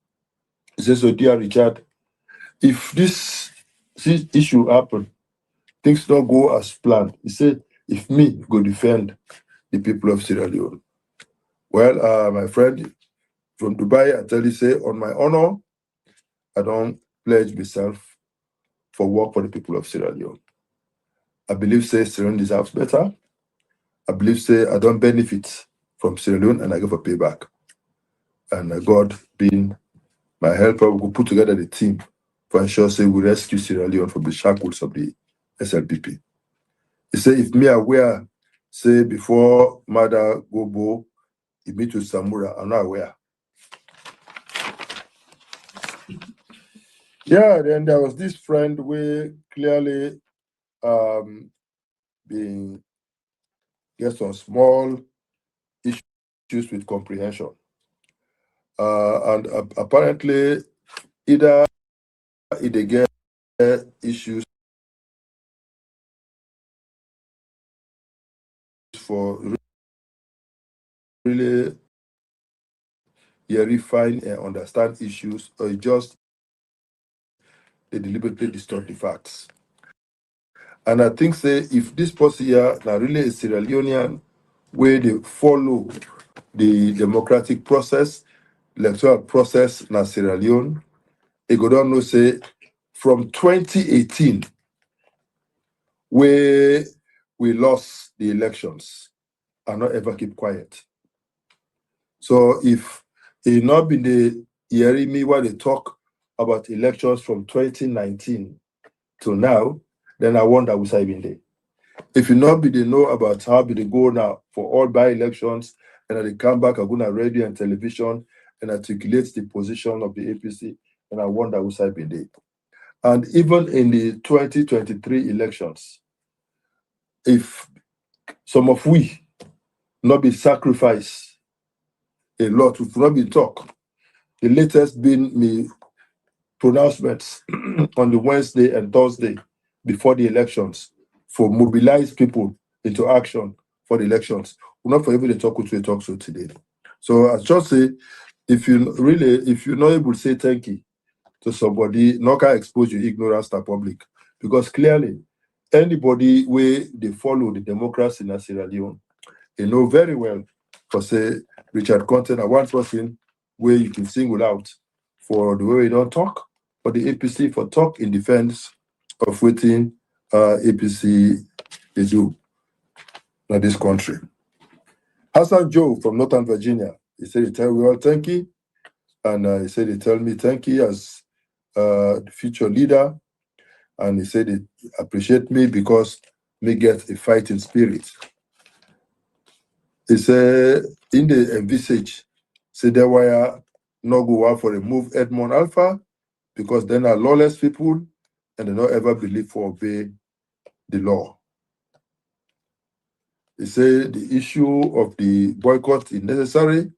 He says, so dear Richard, if this issue happen, things don't go as planned. He said, if me go defend the people of Sierra Leone. Well, my friend from Dubai, I tell you, say, on my honor, I don't pledge myself for work for the people of Sierra Leone. I believe, say, Sierra Leone deserves better. I believe, say, I don't benefit from Sierra Leone and I go for payback. And God being my helper, we will put together the team for ensure, say, we rescue Sierra Leone from the shackles of the SLPP. He said, if me aware, say, before Mother Gobo, he meet with Samura, I'm not aware. Yeah, then there was this friend where clearly being get some small issues with comprehension. And apparently either if they get issues for really refine and understand issues, or just they deliberately distort the facts. And I think say if this person here now really a Sierra Leonean where they follow the democratic process, electoral process in Sierra Leone, they go down know say from 2018 where we lost the elections and not ever keep quiet. So if it not been the hearing me while they talk about elections from 2019 to now, then I wonder who's I been there. If you not be they know about how be they go now for all by-elections, and they come back, I'm gonna radio and television and articulate the position of the APC, and I wonder who's I been there. And even in the 2023 elections, if some of we not be sacrificed a lot, we not be talk. The latest been me pronouncements on the Wednesday and Thursday before the elections for mobilize people into action for the elections. We're not for even the talk which we talk so today. So I just say, if you're not able to say thank you to somebody, not can expose your ignorance to the public, because clearly anybody where they follow the democracy in Sierra Leone, they know very well. For say Richard Content, one person where you can single out for the way we don't talk, for the APC for talk in defense of waiting APC they do in this country. Hassan Joe from Northern Virginia, he said he tell we all thank you, and he said he tell me thank you as the future leader, and he said he appreciate me because me get a fighting spirit. He said in the envisage, say there were no go out for a move Edmond Alpha because then are lawless people and they don't ever believe for obey the law. He said the issue of the boycott is necessary.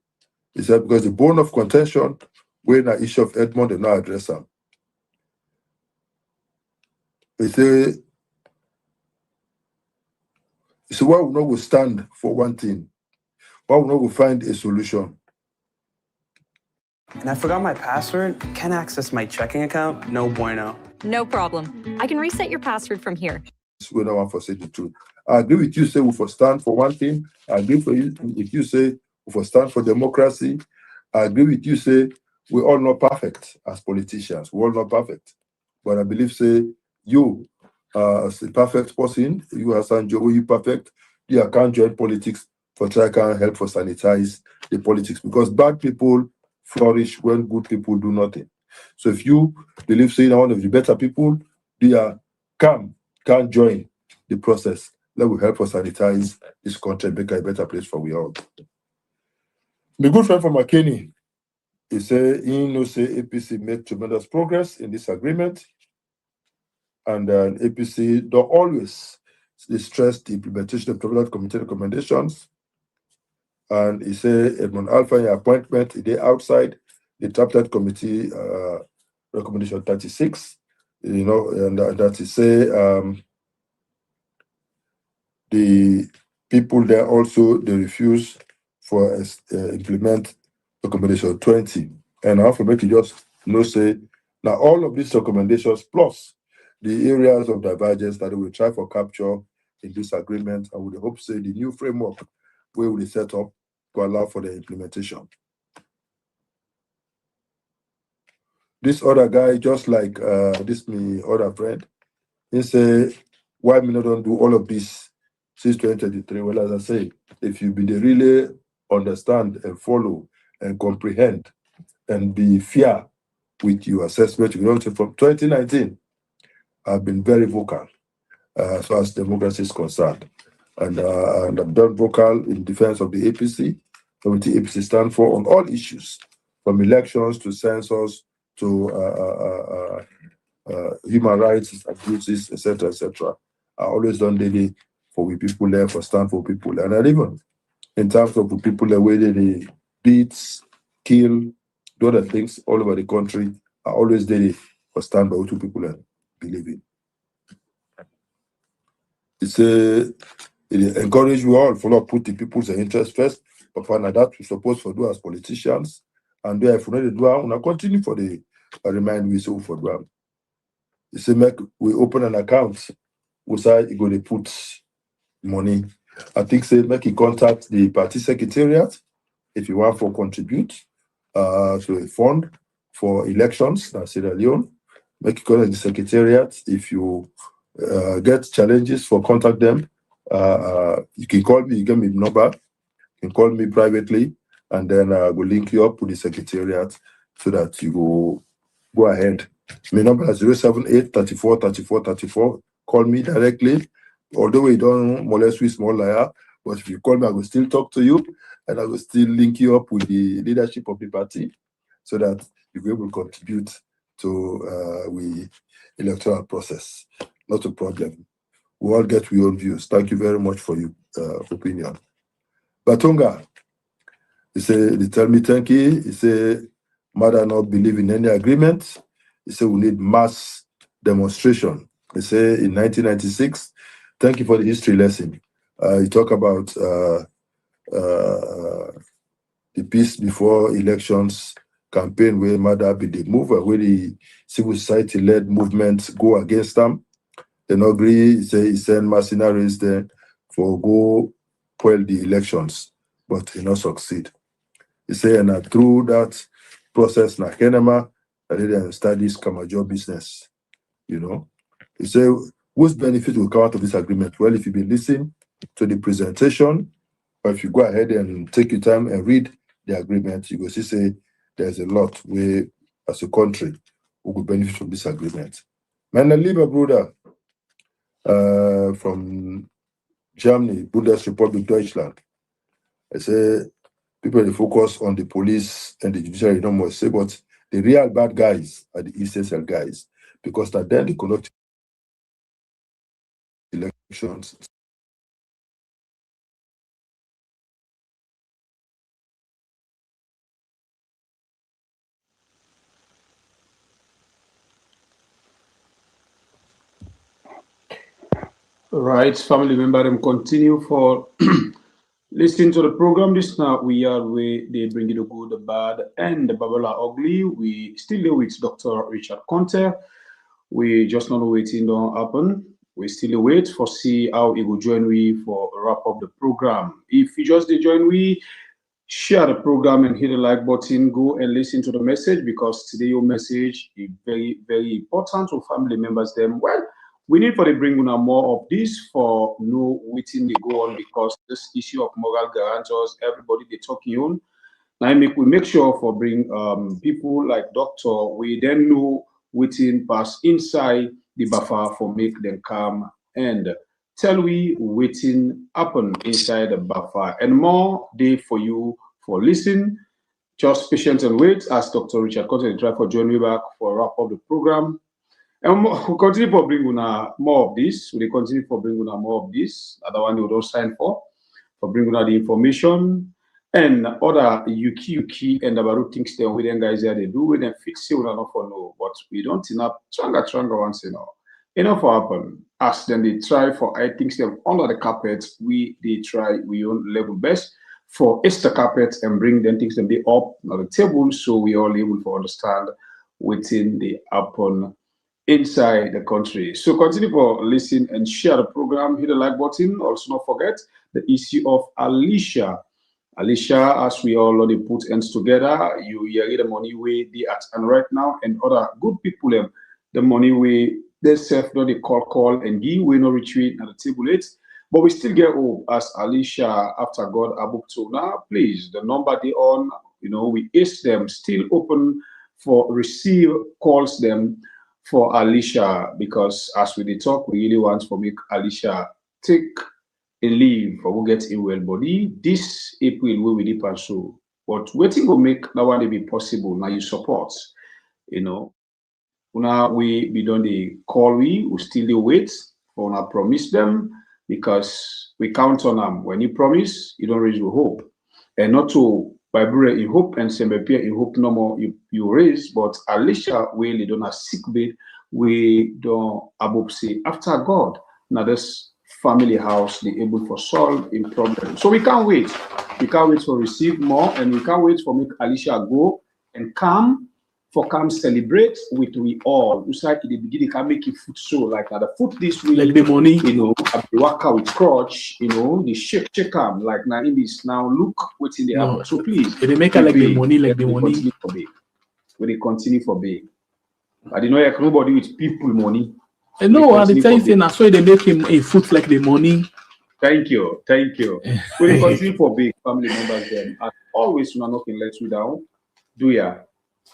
He said because the bone of contention when the issue of Edmond they not address them. He said why we not go stand for one thing? Why we not go find a solution? And I forgot my password. Can't access my checking account. No bueno. No problem. I can reset your password from here. We don't want to say the truth. I agree with you, say we for stand for one thing. I agree for you if you say we for stand for democracy. I agree with you, say we're all not perfect as politicians. We're all not perfect. But I believe, say, you as a perfect person, you as Sanjo, you perfect, you can't join politics for try can help for sanitize the politics because bad people flourish when good people do nothing. So if you believe, say, one of the better people, they are can join the process. That will help us sanitize this country and make it a better place for we all. My good friend from McKinney, he said, he knows say APC make tremendous progress in this agreement. And APC don't always stress the implementation of Provincial Committee recommendations. And he said Edmond Alpha in appointment, he did outside the Tripartite Committee recommendation 36, and that he say the people there also they refuse for implement recommendation 20. And I have to make you just say now all of these recommendations plus the areas of divergence that we will try for capture in this agreement, I would hope say the new framework where we set up to allow for the implementation. This other guy, just like this me other friend, he say, why me not don't do all of this since 2023? Well, as I say, if you been really understand and follow and comprehend and be fair with your assessment, you know, from 2019, I've been very vocal as far as democracy is concerned. And I've done vocal in defense of the APC, committee APC stand for on all issues, from elections to census to human rights abuses, etc., etc. I always done daily for we people there, for stand for people. And I even in terms of the people that where they beat, kill, do other things all over the country, I always did it for stand by what two people believe in. It encourage you all to put the people's interest first, but for that we supposed to do as politicians, and if we not do, we continue for the remind we so for do. It say make we open an account, we say you go to put money. I think say make you contact the party secretariat if you want to contribute to a fund for elections in Sierra Leone. Make you contact the secretariat if you get challenges for contact them. You can call me, you get me the number, you can call me privately, and then we'll link you up with the secretariat so that you go ahead. My number is 078 34 34 34. Call me directly. Although we don't molest with small liar, but if you call me, I will still talk to you and I will still link you up with the leadership of the party so that you will be able to contribute to the electoral process. Not a problem. We all get your own views. Thank you very much for your opinion. Batonga, they tell me thank you. He say, Mother not believe in any agreement. He say we need mass demonstration. He say in 1996, thank you for the history lesson. You talk about the peace before elections campaign where Mother be the mover, where the civil society led movements go against them. They not agree, he send mercenaries there for go quell the elections, but he not succeed. He say, and through that process, na Kenema, I didn't start this Kamajo business, you know. He say, whose benefit will come out of this agreement? Well, if you be listening to the presentation, or if you go ahead and take your time and read the agreement, you will see say there's a lot where, as a country, we will benefit from this agreement. Man, lieber brother, from Germany, Bundesrepublik Deutschland. I say people they focus on the police and the judiciary, no more say, but the real bad guys are the ESL guys, because that then they conduct elections. Right, family member, them continue for listening to the program. This now we are where they bring you the good, the bad, and the babala ugly. We still there with Dr. Richard Conte. We just not waiting don't happen. We still wait for see how he will join we for wrap up the program. If you just join we, share the program and hit the like button. Go and listen to the message, because today your message is very, very important to family members. Them well. We need for the bring more of this for no waiting they go on, because this issue of moral guarantors, everybody they talking on. Now we make sure for bring people like doctor, we then know waiting pass inside the buffer for make them calm and tell we waiting happen inside the buffer, and more day for you for listen. Just patient and wait as Dr. Richard Conte try for join me back for wrap up the program. And we'll continue for bringing more of this. We'll continue for bringing more of this. Other one you don't sign for bringing the information and other yuki and about things that we then guys there they do with them fix it or not for no. But we don't enough stronger ones enough for happen. As then they try for I think them under the carpet. They try we own level best for extra carpet and bring them things them they up on the table, so we all able to understand within the happen inside the country. So continue for listen and share the program. Hit the like button. Also not forget the issue of Alicia. Alicia, as we all already put ends together, you hear the money way they at and right now, and other good people the money way they self no they call and give we no retreat at the table it. But we still get hope as Alicia after God abook to now. Please, the number they on, we ask them still open for receive calls them for Alicia, because as we talk, we really want to make Alicia take a leave for who get a well body this April we will pursue. But waiting will make that one be possible. Now you support, Now we be done the call we still the wait for now promise them, because we count on them. When you promise, you don't raise your hope. And not to Bible in hope and Sembepia in hope no more you raise, but Alicia really don't have sick bed, we don't above say after God. Now this family house they able to solve in problem. So we can't wait. We can't wait to receive more, and we can't wait for make Alicia go and come celebrate with we all. It's like in the beginning can make it food so like the food this week, like the money, you know, the worker with crutch, you know, the shake like now in this now look what's in the apple. So please, they make it like the money, like the money. Continue for big. When they continue for big. I didn't know like nobody with people money. And no, I tell you saying that's why they make him a food like the money. Thank you. When they continue for big family members then as always we are not in let you down. Do ya?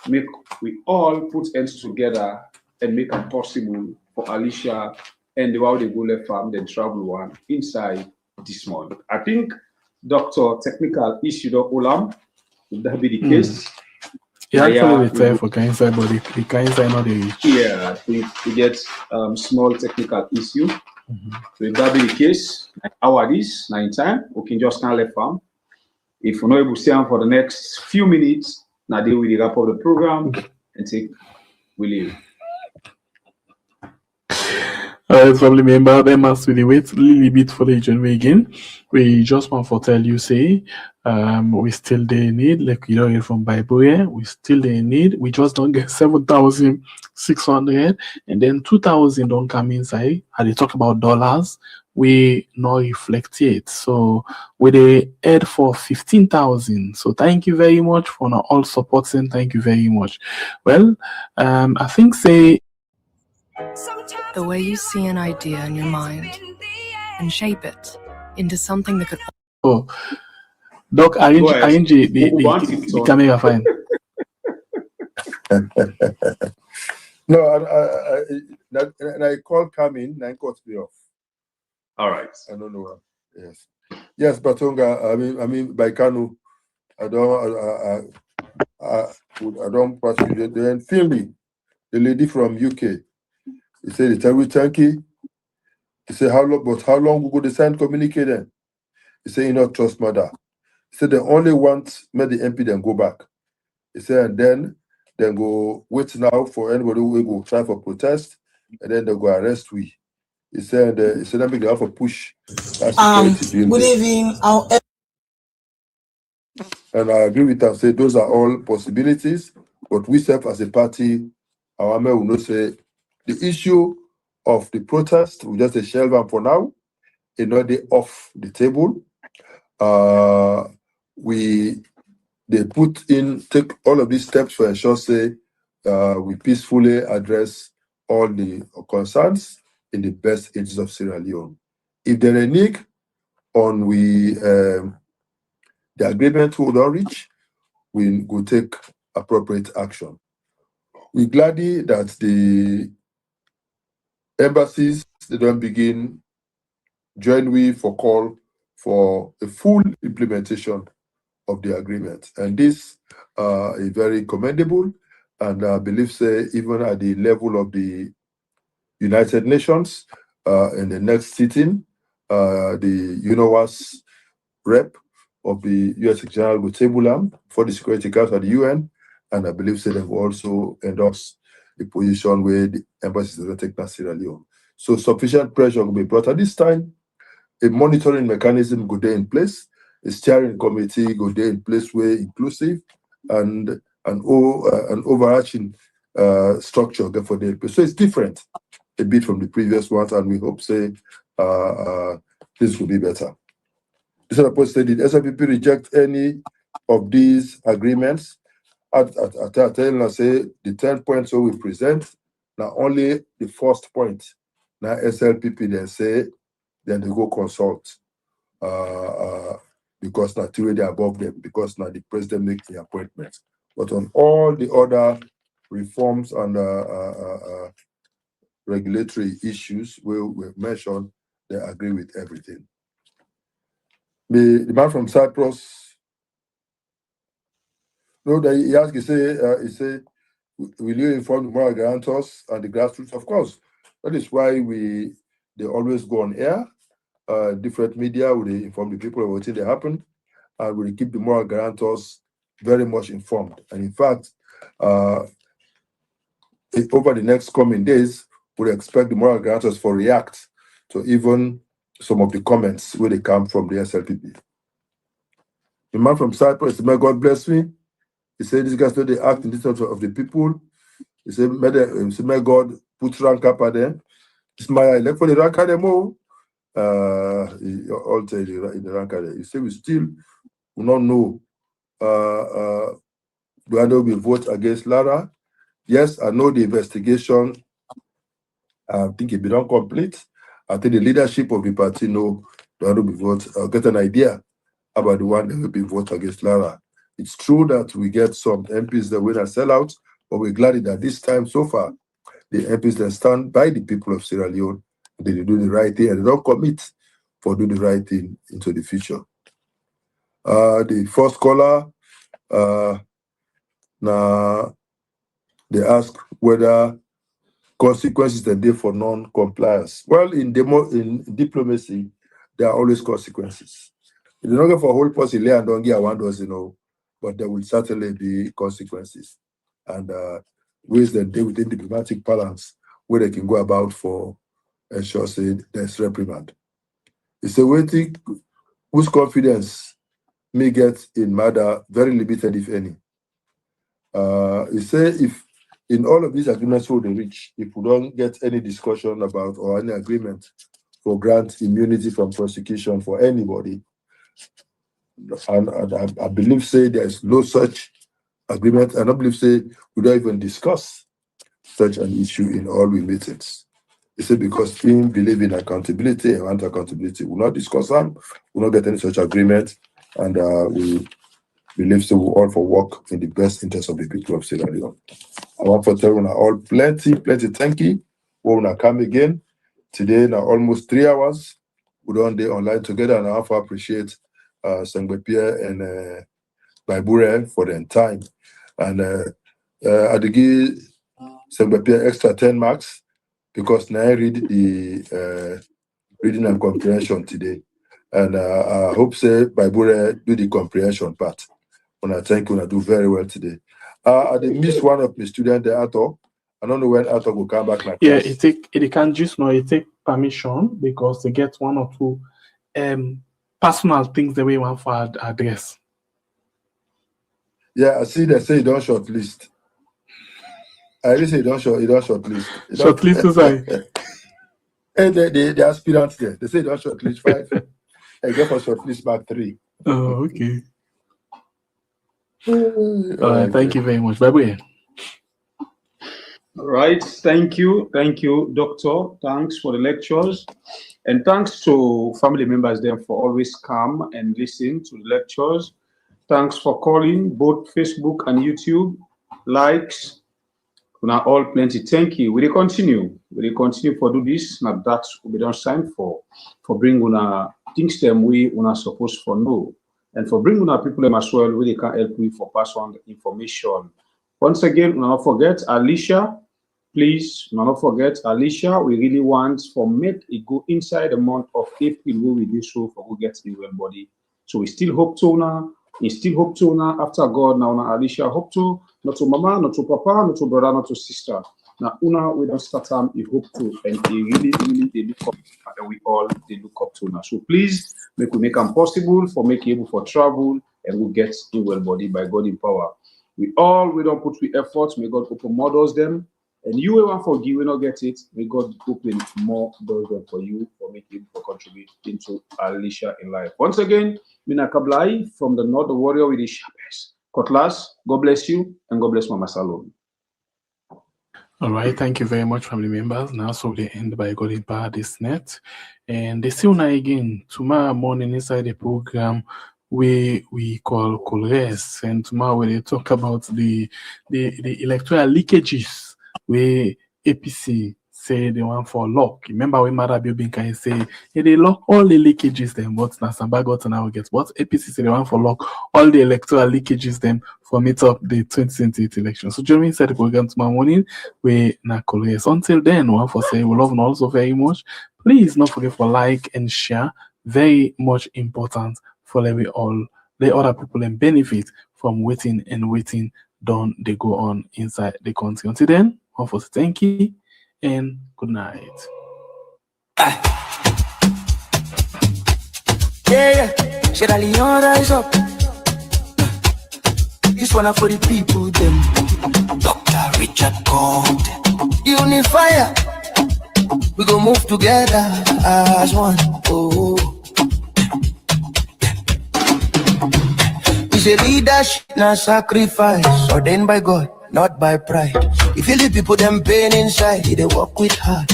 Make we all put ends together and make it possible for Alicia and the while they go left farm, then travel one inside this month. I think Dr. Technical issue Olam, would that be the case? He actually retired for cancer, but the cancer not the reach. Yeah, I think we get small technical issue. So if that be the case, hour this 9 time, we can just can't left farm. If we're not able to stay on for the next few minutes, now they will wrap up the program and take we leave. Family member, they must really wait a little bit for the journey again. We just want to tell you, say, we still they need, like you know, from Bible here, we still they need, we just don't get 7,600 and then 2,000 don't come inside. And they talk about dollars, we not reflect it. So we they add for 15,000. So thank you very much for all supporting. Thank you very much. Well, I think say The way you see an idea in your mind and shape it into something that could. Oh, Doc, arrange the camera fine. No, I call coming, and cut me off. All right. I don't know. Yes, Batonga. I mean, by Kanu, I don't pass you. Then Finley, the lady from UK. He said, "It's every turkey." He said, "How long we go to sign communicate then?" He said, "You not trust mother." He said, "They only want make the MP then go back." He said, "And then go wait now for anybody who will go try for protest, and then they go arrest we." He said, "Let me go for push." Good evening. And I agree with him. Say those are all possibilities, but we serve as a party. Our men will not say the issue of the protest. We just shelve them for now. You know, they off the table. They take all of these steps for ensure say we peacefully address all the concerns in the best interests of Sierra Leone. If there are need on the agreement we will reach, we will take appropriate action. We're glad that the embassies they don't begin join we for call for a full implementation of the agreement, and this is very commendable. And I believe, say, even at the level of the United Nations, in the next sitting, the UNOWAS rep of the U.S. General will table them for the Security Council of the UN, and I believe, say, they will also endorse the position where the embassies will take in Sierra Leone. So sufficient pressure will be brought at this time. A monitoring mechanism go there in place. A steering committee go there in place where inclusive and an overarching structure go for the place. So it's different a bit from the previous ones, and we hope say this will be better. This report said, did SLPP reject any of these agreements? I tell us say the 10 points so we present now only the first point. Now SLPP then say then they go consult because now two they above them, because now the president makes the appointments. But on all the other reforms and regulatory issues we mentioned, they agree with everything. The man from Cyprus, no, he asked, he say, will you inform the moral guarantors and the grassroots? Of course. That is why they always go on air. Different media will inform the people of what they happen, and will keep the moral guarantors very much informed. And in fact, over the next coming days, we expect the moral guarantors for react to even some of the comments where they come from the SLPP. The man from Cyprus, may God bless me. He said, these guys know they act in the terms of the people. He said, may God put rank up at them. It's my elect for the rank at them all. All say in the rank at them. He said, we still will not know whether we vote against Lara. Yes, I know the investigation. I think it be done complete. I think the leadership of the party know whether we vote. Get an idea about the one that will be vote against Lara. It's true that we get some MPs that will sell out, but we're glad that this time so far, the MPs that stand by the people of Sierra Leone, they do the right thing and they don't commit for doing the right thing into the future. The first caller, now they ask whether consequences are there for non-compliance. Well, in diplomacy, there are always consequences. If you don't go for a whole person, lay and don't get one dozen, but there will certainly be consequences and ways that they within diplomatic balance where they can go about for ensure say there's reprimand. It's a waiting whose confidence may get in matter very limited, if any. He say if in all of these agreements we reach, if we don't get any discussion about or any agreement for grant immunity from prosecution for anybody, and I believe say there is no such agreement. I don't believe say we don't even discuss such an issue in all we meetings. He said because him believe in accountability and want accountability, we will not discuss them, we will not get any such agreement, and we believe so we all for work in the best interest of the people of Sierra Leone. I want to tell you all plenty thank you. We will come again today now almost 3 hours. We don't day online together, and I want to appreciate Sengbe and Baibure for their time. And I give Sengbe extra 10 marks because now I read the reading and comprehension today. And I hope say Baibure do the comprehension part. And I think I do very well today. I did miss one of my students there, Ato. I don't know when Ato will come back. Like yeah, it can just know it take permission because they get one or two personal things the way one for address. Yeah, I see they say you don't shortlist. I really say you don't shortlist. Shortlist is like and the aspirants there. They say you don't shortlist 5. I get for shortlist back 3. Oh, okay. All right, thank you very much. Bye-bye. All right, thank you, Doctor. Thanks for the lectures, and thanks to family members there for always come and listen to the lectures. Thanks for calling both Facebook and YouTube. Likes, now all plenty. Thank you. We will continue for do this. Now that's we don't sign for bring una things them we una supposed for know. And for bringing our people as well, where they can help you for pass on the information. Once again, do not forget Alicia. Please, do not forget Alicia. We really want for make it go inside the month of April where we do so for who gets in well body. So we still hope to now. We still hope to now after God now Alicia hope to not to mama, not to papa, not to brother, not to sister. Now una we don't start time we hope to and he really they look up and we all they look up to now. So please make them possible for make able for travel and we get in well body by God in power. We don't put the efforts, may God open more doors them. And you will forgive, we not get it. May God open more doors for you for making for contribute into Alicia in life. Once again, Mina Kablai from the North, the warrior with the sharpest cutlass. God bless you and God bless Mama Salome. All right, thank you very much, family members. Now, so they end by God in power this net. And they see una again tomorrow morning inside the program we call Colres. And tomorrow we talk about the electoral leakages where APC say they want for lock. Remember when Marabio Binkai say they lock all the leakages them, but Nasamba got now gets what APC say they want for lock all the electoral leakages them for meet up the 2028 election. So Jeremy said the program tomorrow morning we na Colres. Until then, one for say we love you also very much. Please not forget for like and share. Very much important for let we all the other people and benefit from waiting and waiting, don't they go on inside the country. Until then, hopefully, thank you and good night. Yeah, should I rise up? This one for the people, them. Dr. Richard Conte. Unifier. We go move together as one. Oh. It's a leadership, not sacrifice. Ordained by God, not by pride. You feel the people, them pain inside. They walk with heart,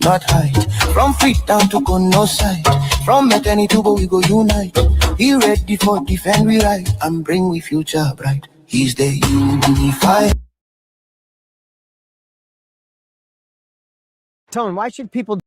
not height. From feet down to go no side. From maternity to go, we go unite. He ready for defend we right and bring we future bright. He's the unifier. Tone, why should people